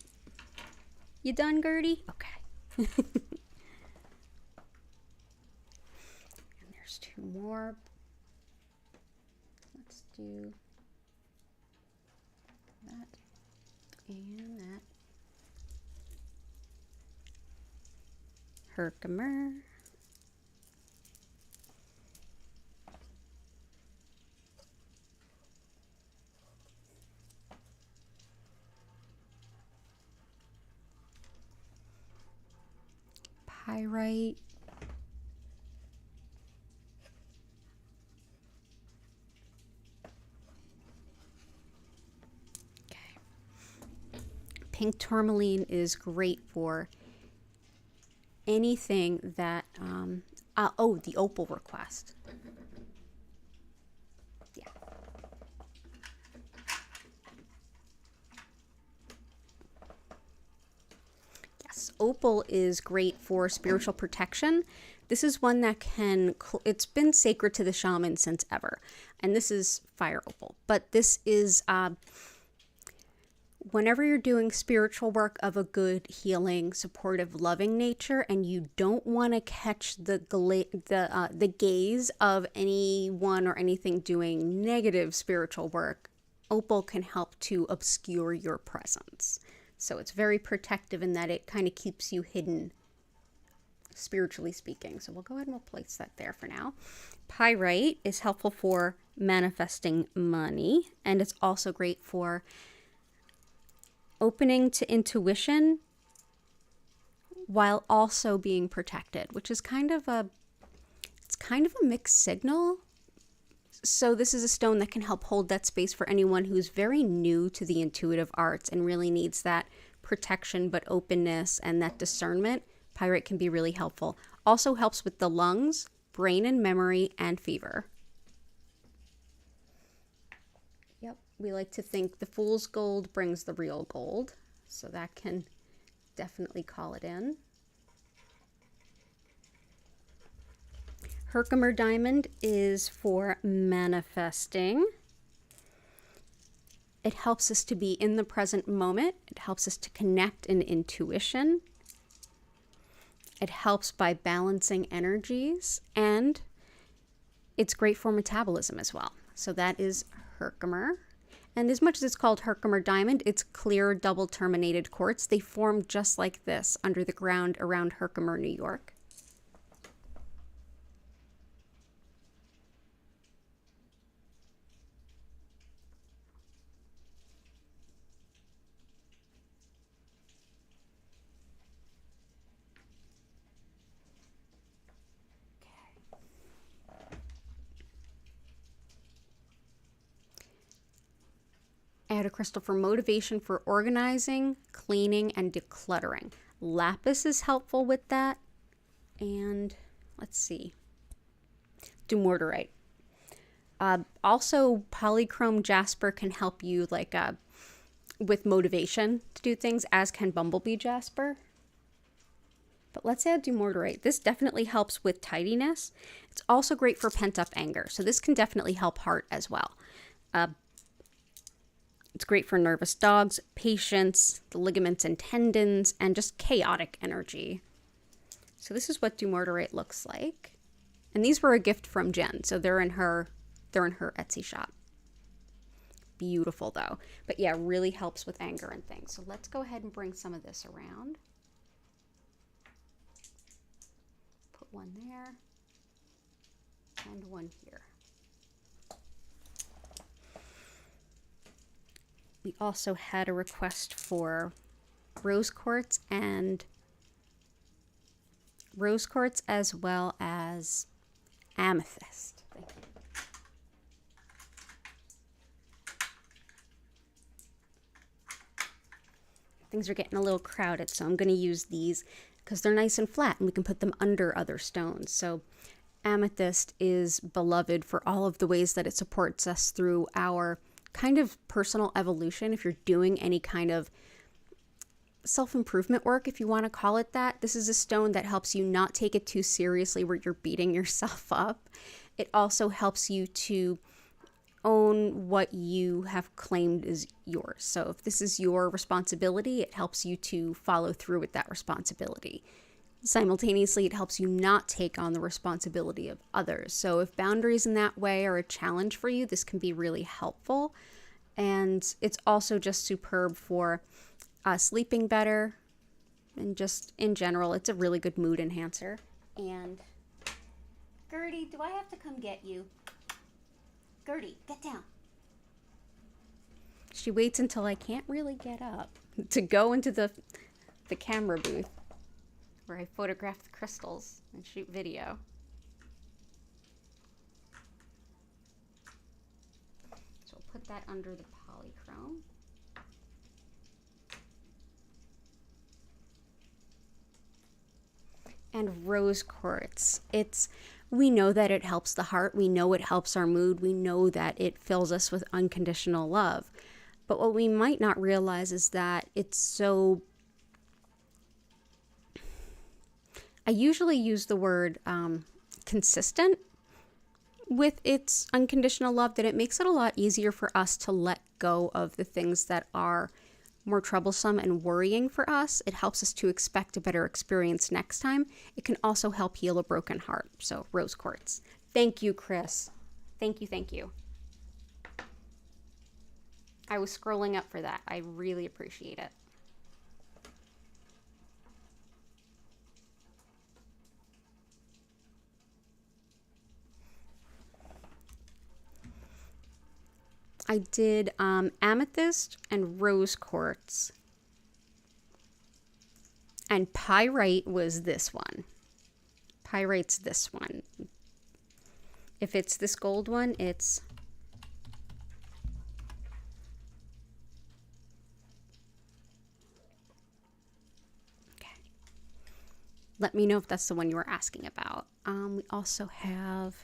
you done, Gertie? Okay. And there's two more. Let's do that and that. Herkimer. Pyrite. Okay. Pink tourmaline is great for anything that, the opal request. Yeah. Yes, opal is great for spiritual protection. This is one that it's been sacred to the shaman since ever. And this is fire opal. But this is, whenever you're doing spiritual work of a good, healing, supportive, loving nature, and you don't want to catch the gaze of anyone or anything doing negative spiritual work, opal can help to obscure your presence. So it's very protective in that it kind of keeps you hidden, spiritually speaking. So we'll go ahead and we'll place that there for now. Pyrite is helpful for manifesting money, and it's also great for opening to intuition while also being protected, which is kind of a mixed signal. So this is a stone that can help hold that space for anyone who's very new to the intuitive arts and really needs that protection but openness and that discernment. Pyrite can be really helpful. Also helps with the lungs, brain and memory, and fever. Yep, we like to think the fool's gold brings the real gold. So that can definitely call it in. Herkimer diamond is for manifesting. It helps us to be in the present moment. It helps us to connect in intuition. It helps by balancing energies, and it's great for metabolism as well. So that is Herkimer. And as much as it's called Herkimer diamond, it's clear double terminated quartz. They form just like this under the ground around Herkimer, New York. Add a crystal for motivation for organizing, cleaning, and decluttering. Lapis is helpful with that. And let's see. Dumortierite. Also, polychrome jasper can help you with motivation to do things, as can Bumblebee Jasper. But let's add dumortierite. This definitely helps with tidiness. It's also great for pent-up anger. So this can definitely help heart as well. It's great for nervous dogs, patience, the ligaments and tendons, and just chaotic energy. So this is what dumortierite looks like. And these were a gift from Jen. So they're in her Etsy shop. Beautiful though. But yeah, really helps with anger and things. So let's go ahead and bring some of this around. Put one there and one here. We also had a request for rose quartz as well as amethyst. Thank you. Things are getting a little crowded, so I'm going to use these because they're nice and flat and we can put them under other stones. So amethyst is beloved for all of the ways that it supports us through our kind of personal evolution. If you're doing any kind of self-improvement work, if you want to call it that, this is a stone that helps you not take it too seriously where you're beating yourself up. It also helps you to own what you have claimed is yours. So if this is your responsibility, it helps you to follow through with that responsibility. Simultaneously, it helps you not take on the responsibility of others. So if boundaries in that way are a challenge for you, this can be really helpful. And it's also just superb for sleeping better. And just in general, it's a really good mood enhancer. And Gertie, do I have to come get you? Gertie, get down. She waits until I can't really get up to go into the camera booth where I photograph the crystals and shoot video. So we'll put that under the polychrome. And rose quartz. We know that it helps the heart. We know it helps our mood. We know that it fills us with unconditional love. But what we might not realize is that it's so... I usually use the word consistent with its unconditional love, that it makes it a lot easier for us to let go of the things that are more troublesome and worrying for us. It helps us to expect a better experience next time. It can also help heal a broken heart. So rose quartz. Thank you, Chris. Thank you, thank you. I was scrolling up for that. I really appreciate it. I did amethyst and rose quartz. And pyrite was this one. Pyrite's this one. If it's this gold one, it's... Okay. Let me know if that's the one you were asking about. We also have...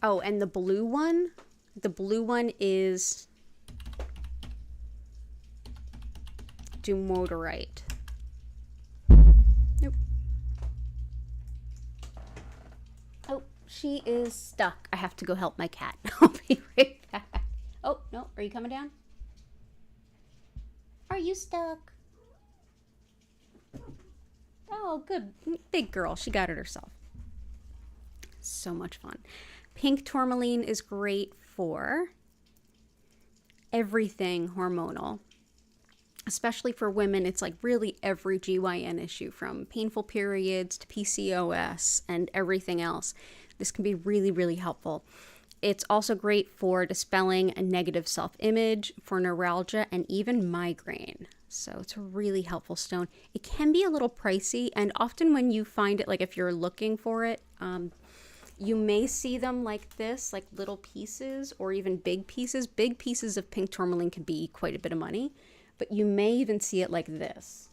Oh, and the blue one is dumortierite. Nope. Oh, she is stuck. I have to go help my cat. I'll be right back. Oh, no. Are you coming down? Are you stuck? Oh, good. Big girl. She got it herself. So much fun. Pink tourmaline is great for everything hormonal, especially for women. It's like really every GYN issue, from painful periods to PCOS and everything else. This can be really, really helpful. It's also great for dispelling a negative self-image, for neuralgia, and even migraine. So it's a really helpful stone. It can be a little pricey, and often when you find it, like if you're looking for it, you may see them like this, like little pieces or even big pieces. Big pieces of pink tourmaline can be quite a bit of money, but you may even see it like this.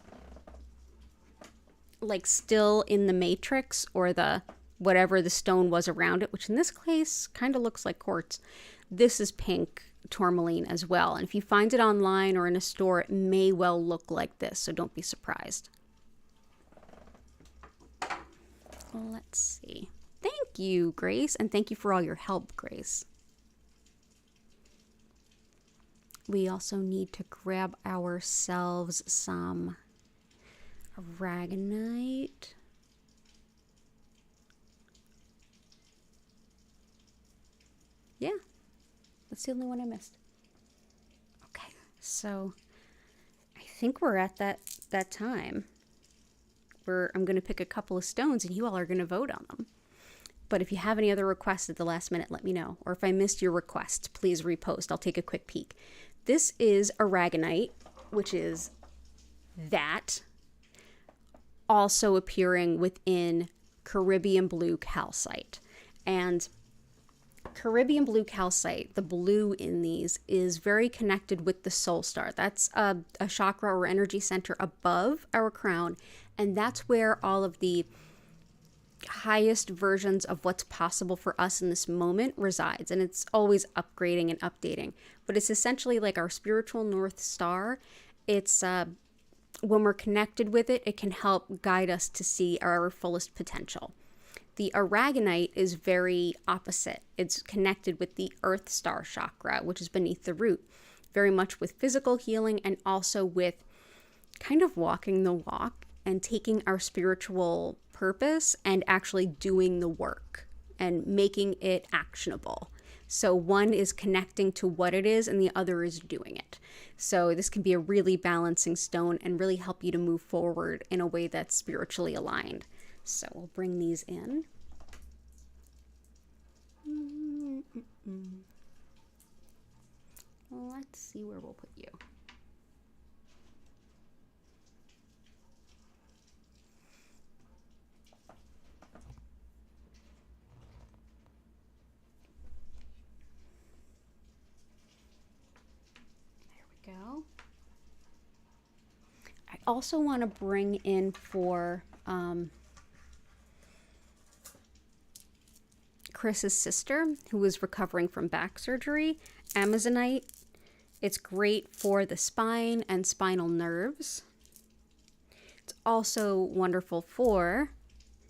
Like still in the matrix or the whatever the stone was around it, which in this case kind of looks like quartz. This is pink tourmaline as well. And if you find it online or in a store, it may well look like this, so don't be surprised. Let's see. Thank you, Grace, and thank you for all your help, Grace. We also need to grab ourselves some aragonite. Yeah, that's the only one I missed. Okay, so I think we're at that time where I'm going to pick a couple of stones and you all are going to vote on them. But if you have any other requests at the last minute, let me know. Or if I missed your request, please repost. I'll take a quick peek. This is aragonite, which is that, also appearing within Caribbean blue calcite. And Caribbean blue calcite, the blue in these, is very connected with the soul star. That's a chakra or energy center above our crown, and that's where all of the highest versions of what's possible for us in this moment resides. And it's always upgrading and updating, but it's essentially like our spiritual North Star. It's when we're connected with it, it can help guide us to see our fullest potential. The aragonite is very opposite. It's connected with the Earth Star chakra, which is beneath the root, very much with physical healing and also with kind of walking the walk and taking our spiritual purpose and actually doing the work and making it actionable. So one is connecting to what it is and the other is doing it. So this can be a really balancing stone and really help you to move forward in a way that's spiritually aligned. So we'll bring these in. Let's see where we'll put you. There we go. I also want to bring in for Chris's sister, who was recovering from back surgery, Amazonite. It's great for the spine and spinal nerves. It's also wonderful for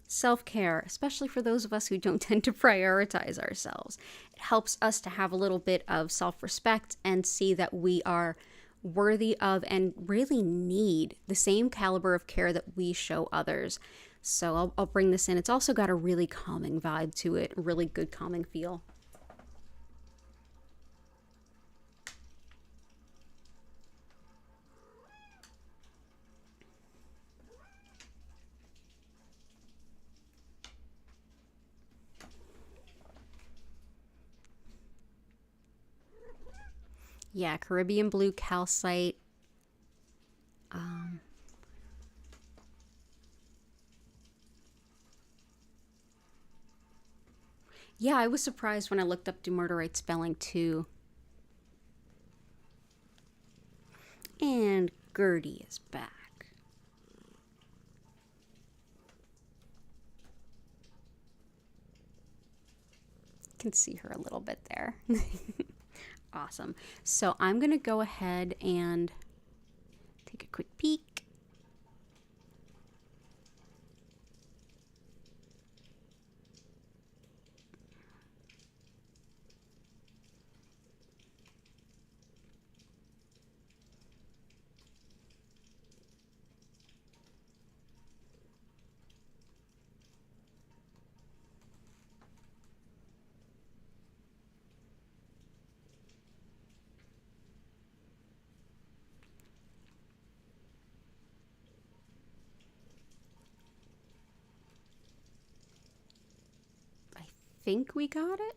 self-care, especially for those of us who don't tend to prioritize ourselves. It helps us to have a little bit of self-respect and see that we are worthy of and really need the same caliber of care that we show others. So I'll bring this in. It's also got a really calming vibe to it, a really good calming feel. Yeah, Caribbean blue calcite. Yeah, I was surprised when I looked up dumortierite spelling too. And Gertie is back. You can see her a little bit there. Awesome. So I'm going to go ahead and take a quick peek. Think we got it.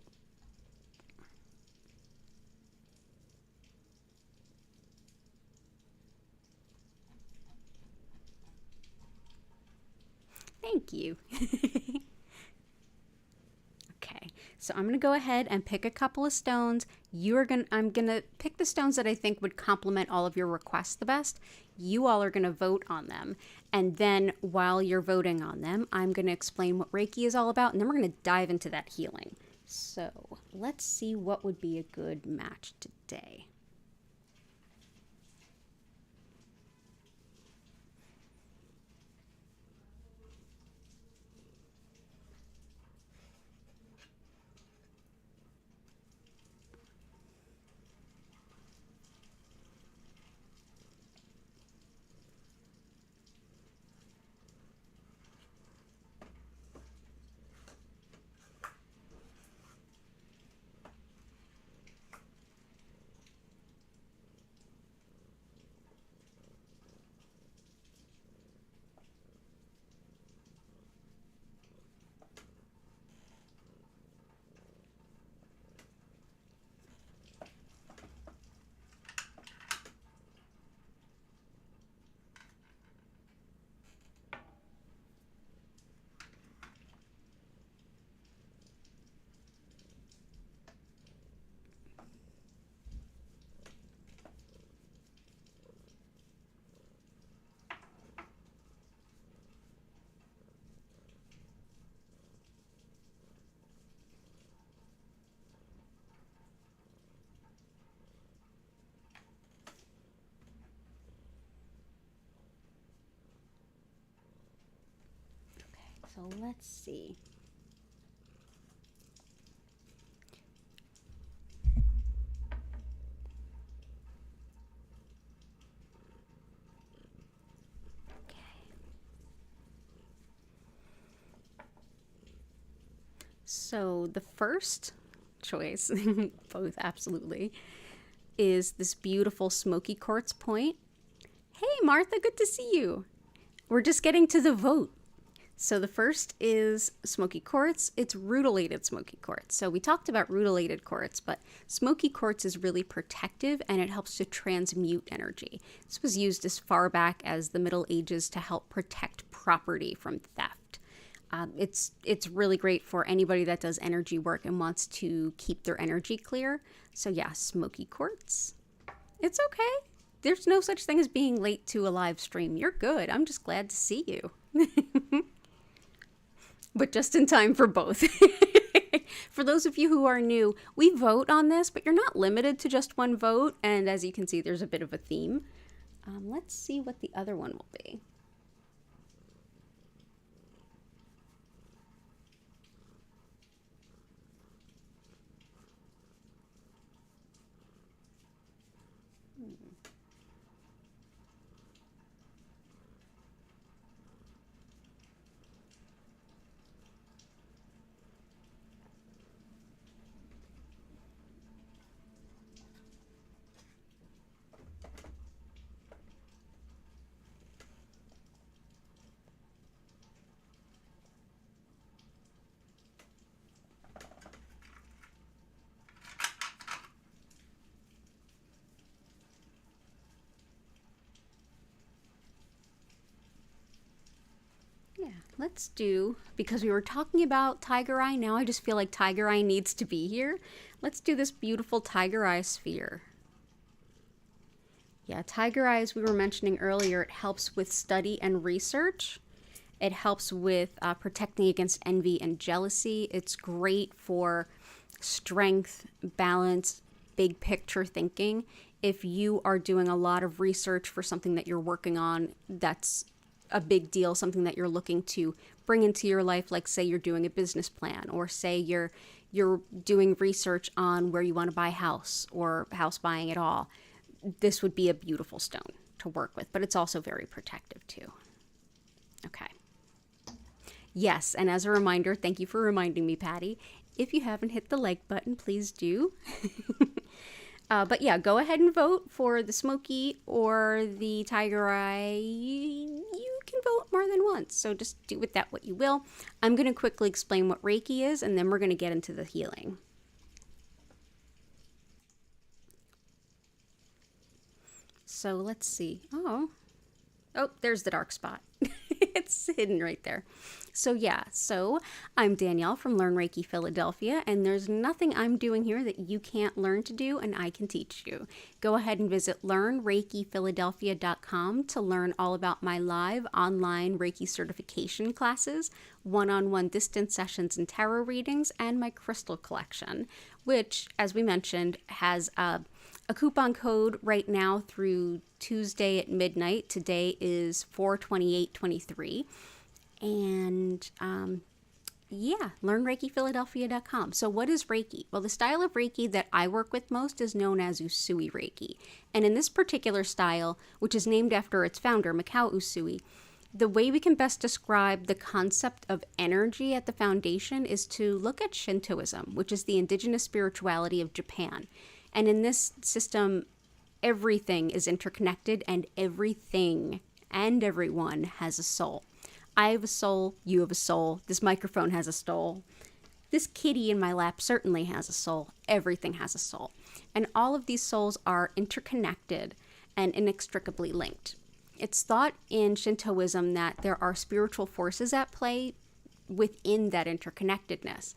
Thank you. Okay, so I'm gonna go ahead and pick a couple of stones. I'm gonna pick the stones that I think would complement all of your requests the best. You all are gonna vote on them. And then while you're voting on them, I'm gonna explain what Reiki is all about, and then we're gonna dive into that healing. So let's see what would be a good match day. So let's see. Okay. So the first choice, both absolutely, is this beautiful smoky quartz point. Hey, Martha, good to see you. We're just getting to the vote. So the first is smoky quartz. It's rutilated smoky quartz. So we talked about rutilated quartz, but smoky quartz is really protective and it helps to transmute energy. This was used as far back as the Middle Ages to help protect property from theft. It's really great for anybody that does energy work and wants to keep their energy clear. So yeah, smoky quartz. It's okay. There's no such thing as being late to a live stream. You're good. I'm just glad to see you. But just in time for both. For those of you who are new, we vote on this, but you're not limited to just one vote. And as you can see, there's a bit of a theme. Let's see what the other one will be. Yeah, let's do, because we were talking about tiger eye, now I just feel like tiger eye needs to be here. Let's do this beautiful tiger eye sphere. Yeah, tiger eye, as we were mentioning earlier, it helps with study and research. It helps with protecting against envy and jealousy. It's great for strength, balance, big picture thinking. If you are doing a lot of research for something that you're working on, that's a big deal, something that you're looking to bring into your life, like say you're doing a business plan, or say you're doing research on where you want to buy a house or house buying at all. This would be a beautiful stone to work with, but it's also very protective too. Okay. Yes, and as a reminder, thank you for reminding me, Patty. If you haven't hit the like button, please do. But yeah, go ahead and vote for the smoky or the tiger eye. You can vote more than once, so just do with that what you will. I'm going to quickly explain what Reiki is, and then we're going to get into the healing. So let's see. Oh, there's the dark spot. It's hidden right there. So yeah, I'm Danielle from Learn Reiki Philadelphia, and there's nothing I'm doing here that you can't learn to do and I can teach you. Go ahead and visit learnreikiphiladelphia.com to learn all about my live online Reiki certification classes, one-on-one distance sessions and tarot readings, and my crystal collection, which, as we mentioned, has a a coupon code right now through Tuesday at midnight. Today is 4/28/23. And yeah, learnreikiphiladelphia.com. So what is Reiki? Well, the style of Reiki that I work with most is known as Usui Reiki. And in this particular style, which is named after its founder, Mikao Usui, the way we can best describe the concept of energy at the foundation is to look at Shintoism, which is the indigenous spirituality of Japan. And in this system, everything is interconnected, and everything and everyone has a soul. I have a soul, you have a soul, this microphone has a soul, this kitty in my lap certainly has a soul, everything has a soul. And all of these souls are interconnected and inextricably linked. It's thought in Shintoism that there are spiritual forces at play within that interconnectedness.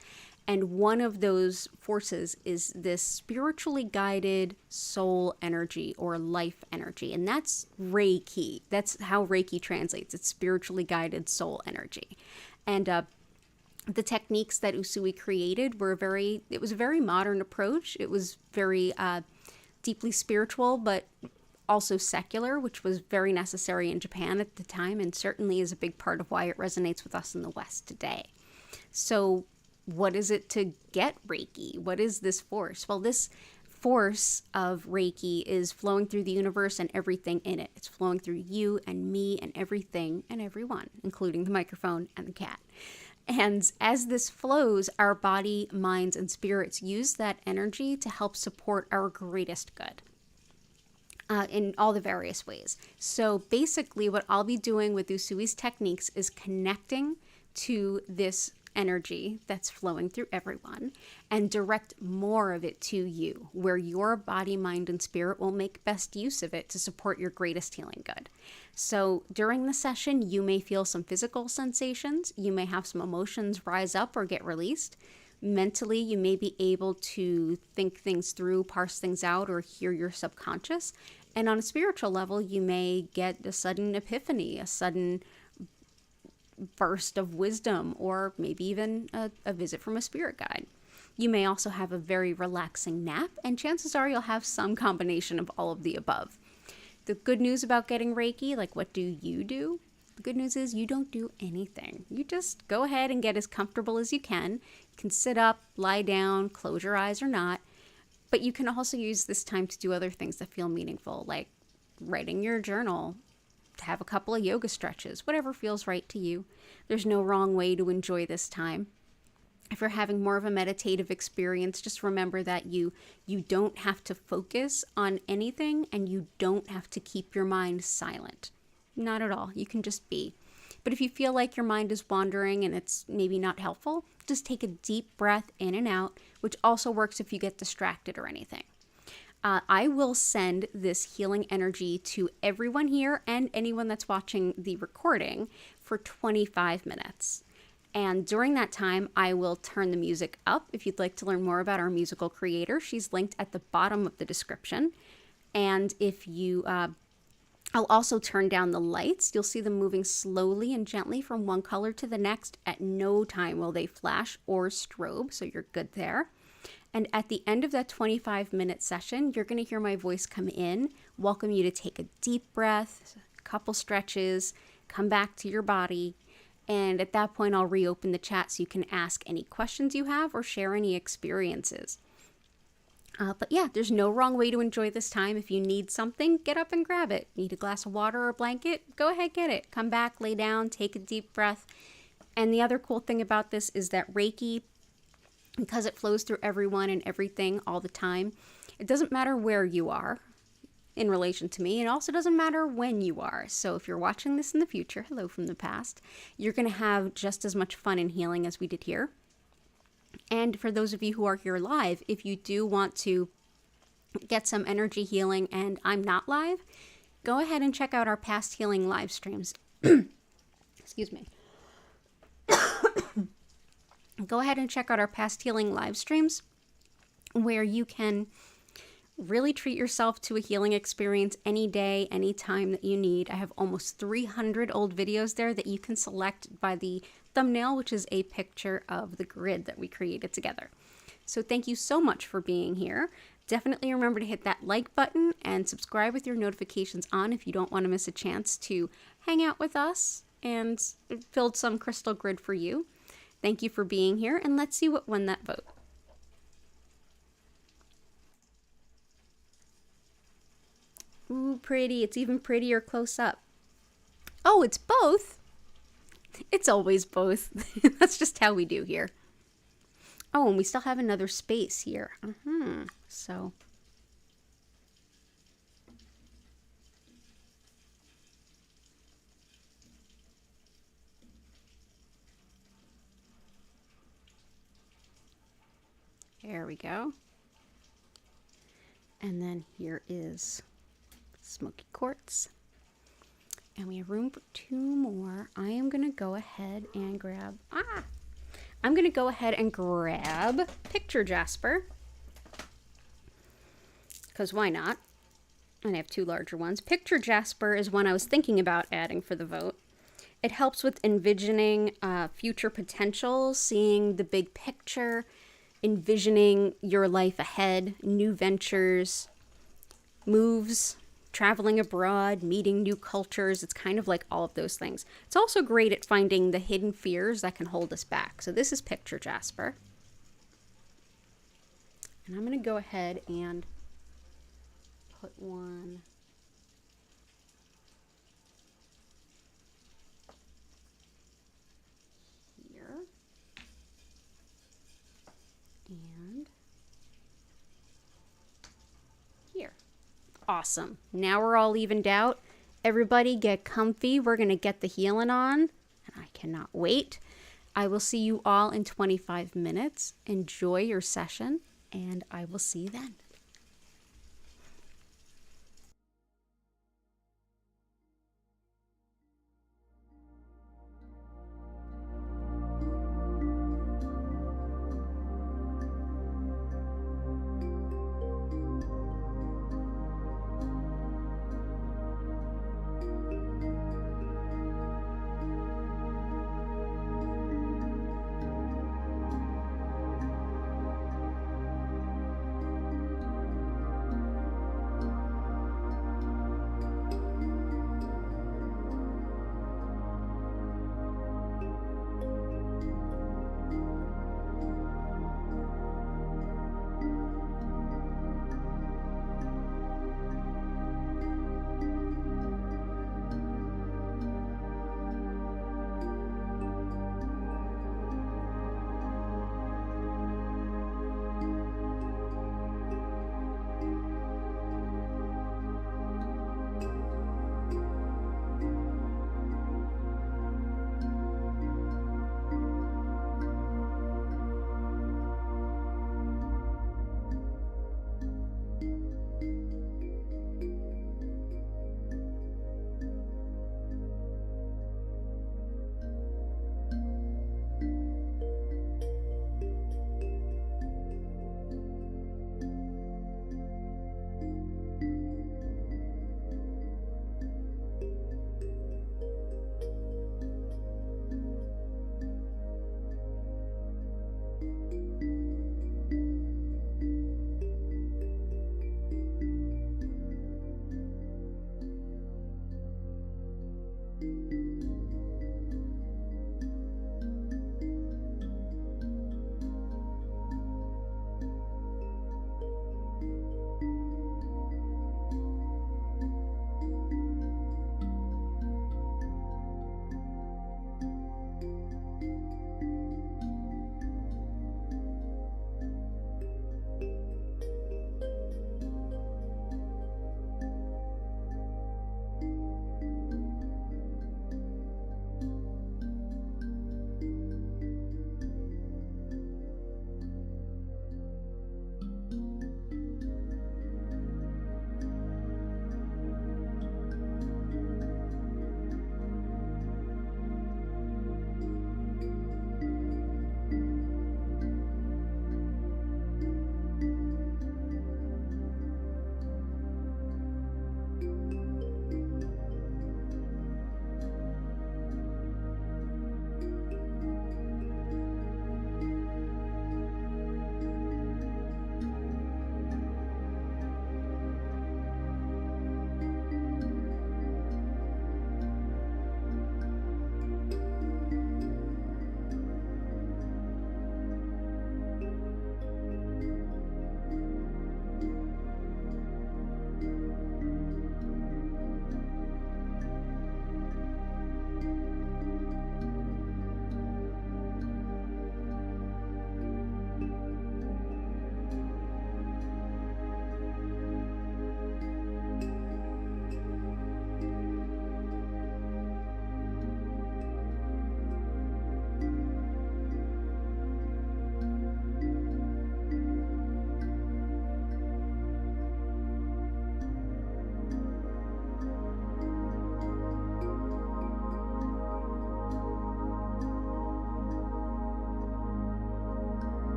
And one of those forces is this spiritually guided soul energy or life energy. And that's Reiki. That's how Reiki translates. It's spiritually guided soul energy. And the techniques that Usui created it was a very modern approach. It was very deeply spiritual, but also secular, which was very necessary in Japan at the time, and certainly is a big part of why it resonates with us in the West today. So what is it to get Reiki? What is this force? Well, this force of Reiki is flowing through the universe and everything in it. It's flowing through you and me and everything and everyone, including the microphone and the cat. And as this flows, our body, minds, and spirits use that energy to help support our greatest good. In all the various ways. So basically what I'll be doing with Usui's techniques is connecting to this energy that's flowing through everyone and direct more of it to you, where your body, mind, and spirit will make best use of it to support your greatest healing good. So during the session, you may feel some physical sensations. You may have some emotions rise up or get released. Mentally, you may be able to think things through, parse things out, or hear your subconscious. And on a spiritual level, you may get a sudden epiphany, a sudden burst of wisdom, or maybe even a visit from a spirit guide. You may also have a very relaxing nap, and chances are you'll have some combination of all of the above. The good news about getting Reiki, like what do you do? The good news is you don't do anything. You just go ahead and get as comfortable as you can. You can sit up, lie down, close your eyes or not. But you can also use this time to do other things that feel meaningful, like writing your journal, to have a couple of yoga stretches, whatever feels right to you. There's no wrong way to enjoy this time. If you're having more of a meditative experience, just remember that you don't have to focus on anything, and you don't have to keep your mind silent. Not at all. You can just be. But if you feel like your mind is wandering and it's maybe not helpful, just take a deep breath in and out, which also works if you get distracted or anything. I will send this healing energy to everyone here and anyone that's watching the recording for 25 minutes. And during that time, I will turn the music up. If you'd like to learn more about our musical creator, she's linked at the bottom of the description. And if you I'll also turn down the lights. You'll see them moving slowly and gently from one color to the next. At no time will they flash or strobe, so you're good there. And at the end of that 25-minute session, you're going to hear my voice come in, welcome you to take a deep breath, a couple stretches, come back to your body. And at that point, I'll reopen the chat so you can ask any questions you have or share any experiences. But yeah, there's no wrong way to enjoy this time. If you need something, get up and grab it. Need a glass of water or a blanket? Go ahead, get it. Come back, lay down, take a deep breath. And the other cool thing about this is that Reiki, because it flows through everyone and everything all the time, it doesn't matter where you are in relation to me. It also doesn't matter when you are. So if you're watching this in the future, hello from the past, you're going to have just as much fun and healing as we did here. And for those of you who are here live, if you do want to get some energy healing and I'm not live, go ahead and check out our past healing live streams. Excuse me. Go ahead and check out our past healing live streams where you can really treat yourself to a healing experience any day, any time that you need. I have almost 300 old videos there that you can select by the thumbnail, which is a picture of the grid that we created together. So thank you so much for being here. Definitely remember to hit that like button and subscribe with your notifications on if you don't want to miss a chance to hang out with us and build some crystal grid for you. Thank you for being here, and let's see what won that vote. Ooh, pretty. It's even prettier close up. Oh, it's both. It's always both. That's just how we do here. Oh, and we still have another space here. So there we go. And then here is smoky quartz. And we have room for 2 more. I am going to go ahead and grab... I'm going to go ahead and grab Picture Jasper. Because why not? And I have 2 larger ones. Picture Jasper is one I was thinking about adding for the vote. It helps with envisioning future potential, seeing the big picture, envisioning your life ahead, new ventures, moves, traveling abroad, meeting new cultures. It's kind of like all of those things. It's also great at finding the hidden fears that can hold us back. So this is Picture Jasper. And I'm going to go ahead and put one here. And here. Awesome. Now we're all evened out. Everybody get comfy. We're going to get the healing on. And I cannot wait. I will see you all in 25 minutes. Enjoy your session, and I will see you then.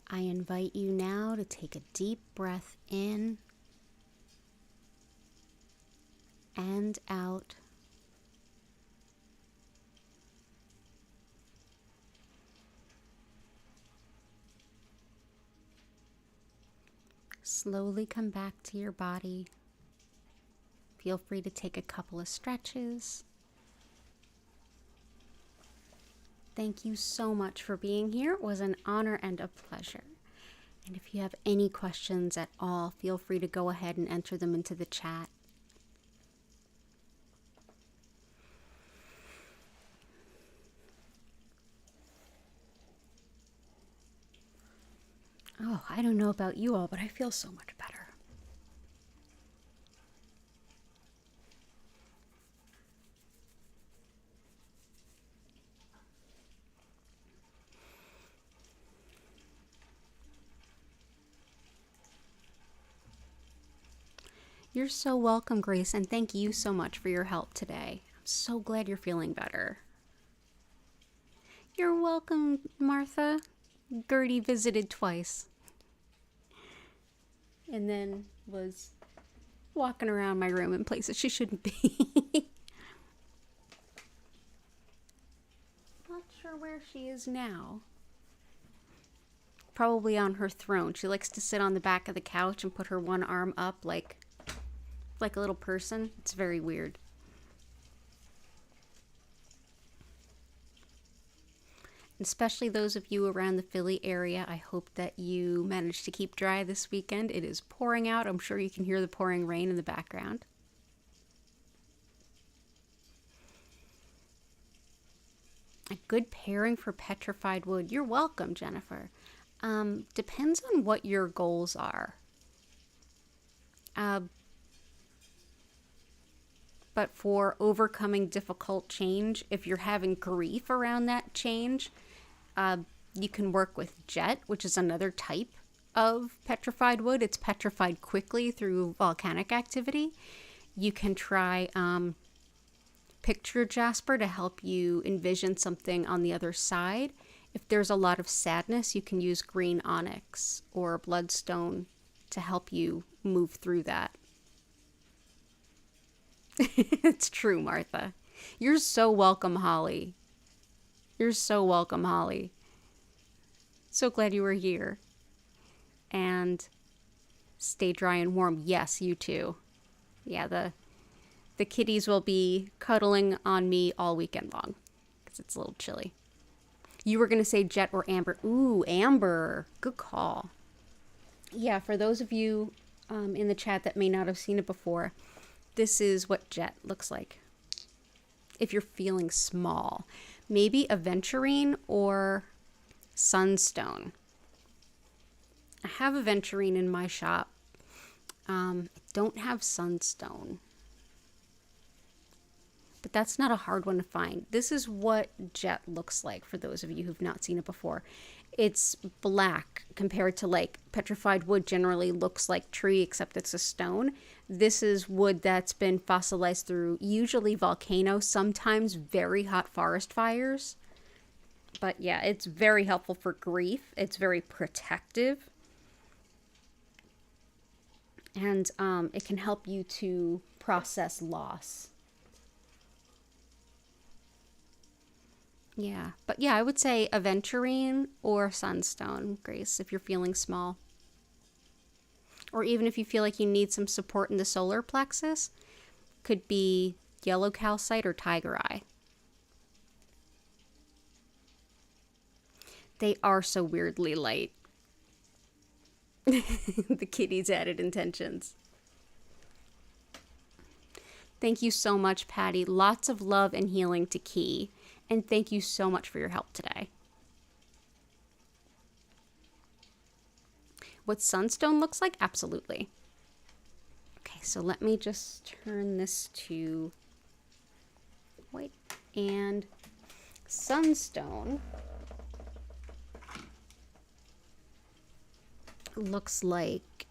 I invite you now to take a deep breath in and out. Slowly come back to your body. Feel free to take a couple of stretches. Thank you so much for being here. It was an honor and a pleasure. And if you have any questions at all, feel free to go ahead and enter them into the chat. Oh, I don't know about you all, but I feel so much better. You're so welcome, Grace, and thank you so much for your help today. I'm so glad you're feeling better. You're welcome, Martha. Gertie visited twice. And then was walking around my room in places she shouldn't be. Not sure where she is now. Probably on her throne. She likes to sit on the back of the couch and put her one arm up like a little person. It's very weird. Especially those of you around the Philly area, I hope that you managed to keep dry this weekend. It is pouring out. I'm sure you can hear the pouring rain in the background. A good pairing for petrified wood. You're welcome, Jennifer. Depends on what your goals are. But for overcoming difficult change, if you're having grief around that change, you can work with jet, which is another type of petrified wood. It's petrified quickly through volcanic activity. You can try picture Jasper to help you envision something on the other side. If there's a lot of sadness, you can use green onyx or bloodstone to help you move through that. It's true, Martha. You're so welcome, Holly. You're so welcome, Holly. So glad you were here. And stay dry and warm. Yes, you too. Yeah, the kitties will be cuddling on me all weekend long because it's a little chilly. You were going to say Jet or Amber. Ooh, Amber. Good call. Yeah, for those of you in the chat that may not have seen it before, this is what Jet looks like. If you're feeling small, maybe aventurine or sunstone. I have aventurine in my shop. I don't have sunstone. But that's not a hard one to find. This is what Jet looks like for those of you who've not seen it before. It's black compared to like petrified wood generally looks like tree, except it's a stone. This is wood that's been fossilized through usually volcanoes, sometimes very hot forest fires. But yeah, it's very helpful for grief. It's very protective. And it can help you to process loss. Yeah, but yeah, I would say aventurine or sunstone, Grace, if you're feeling small. Or even if you feel like you need some support in the solar plexus, could be yellow calcite or tiger eye. They are so weirdly light. The kitties added intentions. Thank you so much, Patty. Lots of love and healing to Key. And thank you so much for your help today. What sunstone looks like? Absolutely. Okay, so let me just turn this to white. And sunstone looks like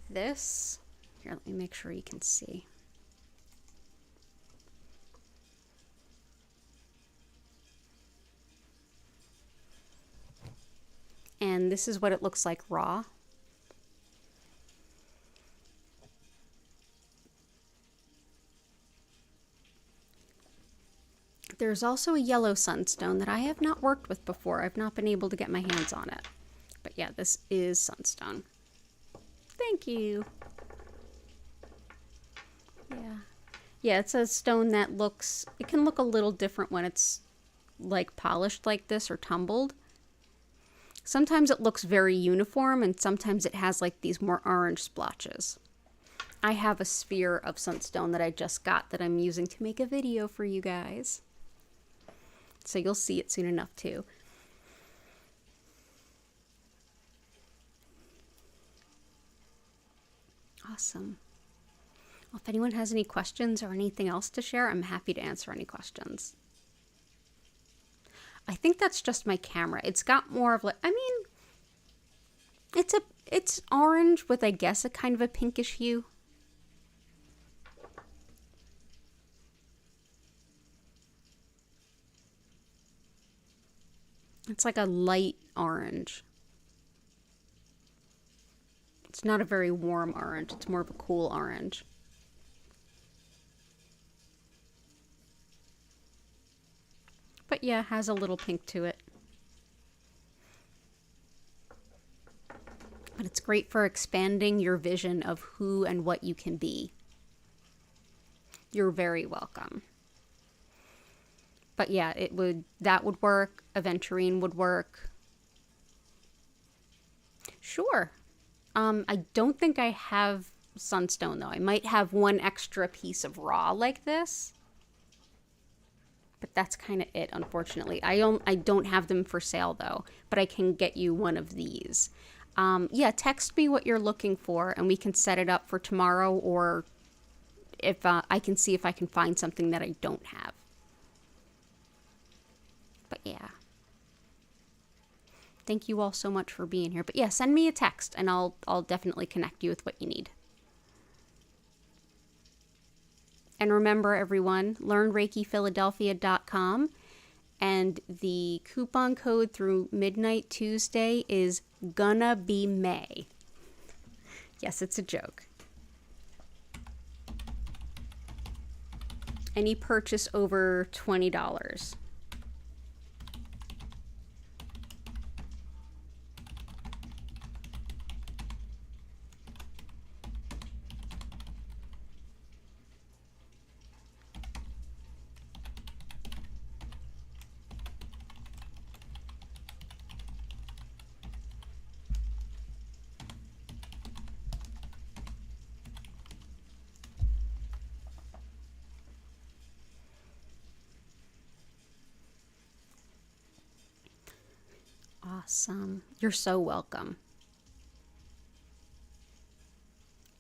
this. Here, let me make sure you can see. And this is what it looks like raw. There's also a yellow sunstone that I have not worked with before. I've not been able to get my hands on it. But yeah, this is sunstone. Thank you. Yeah. Yeah, it's a stone that looks, it can look a little different when it's like polished like this or tumbled. Sometimes it looks very uniform and sometimes it has like these more orange splotches. I have a sphere of sunstone that I just got that I'm using to make a video for you guys. So you'll see it soon enough too. Awesome. Well, if anyone has any questions or anything else to share, I'm happy to answer any questions. I think that's just my camera. It's got more of like, I mean, it's orange with, I guess, a kind of a pinkish hue. It's like a light orange. It's not a very warm orange. It's more of a cool orange. But yeah, has a little pink to it. But it's great for expanding your vision of who and what you can be. You're very welcome. But yeah, that would work. Aventurine would work. Sure. I don't think I have sunstone though. I might have one extra piece of raw like this. But that's kind of it, unfortunately. I don't have them for sale though, but I can get you one of these. Yeah, text me what you're looking for and we can set it up for tomorrow, or if I can see if I can find something that I don't have. But yeah. Thank you all so much for being here. But yeah, send me a text and I'll definitely connect you with what you need. And remember, everyone, learnreikiphiladelphia.com, and the coupon code through midnight Tuesday is gonna be May. Yes, it's a joke. Any purchase over $20. Awesome. You're so welcome.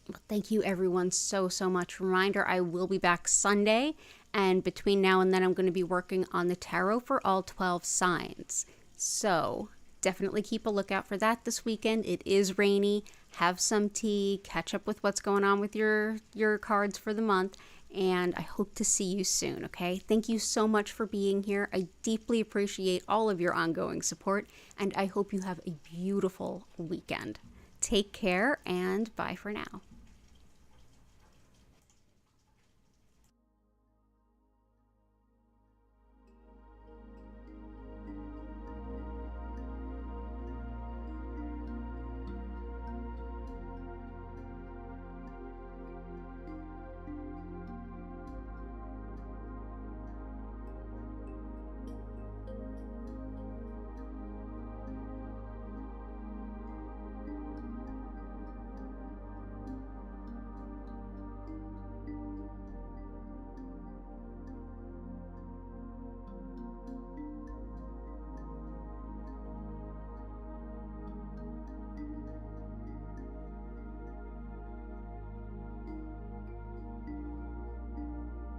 Well, thank you everyone so much. Reminder, I will be back Sunday, and between now and then I'm going to be working on the tarot for all 12 signs. So definitely keep a lookout for that this weekend. It is rainy. Have some tea, catch up with what's going on with your cards for the month, and I hope to see you soon, okay? Thank you so much for being here. I deeply appreciate all of your ongoing support, and I hope you have a beautiful weekend. Take care, and bye for now.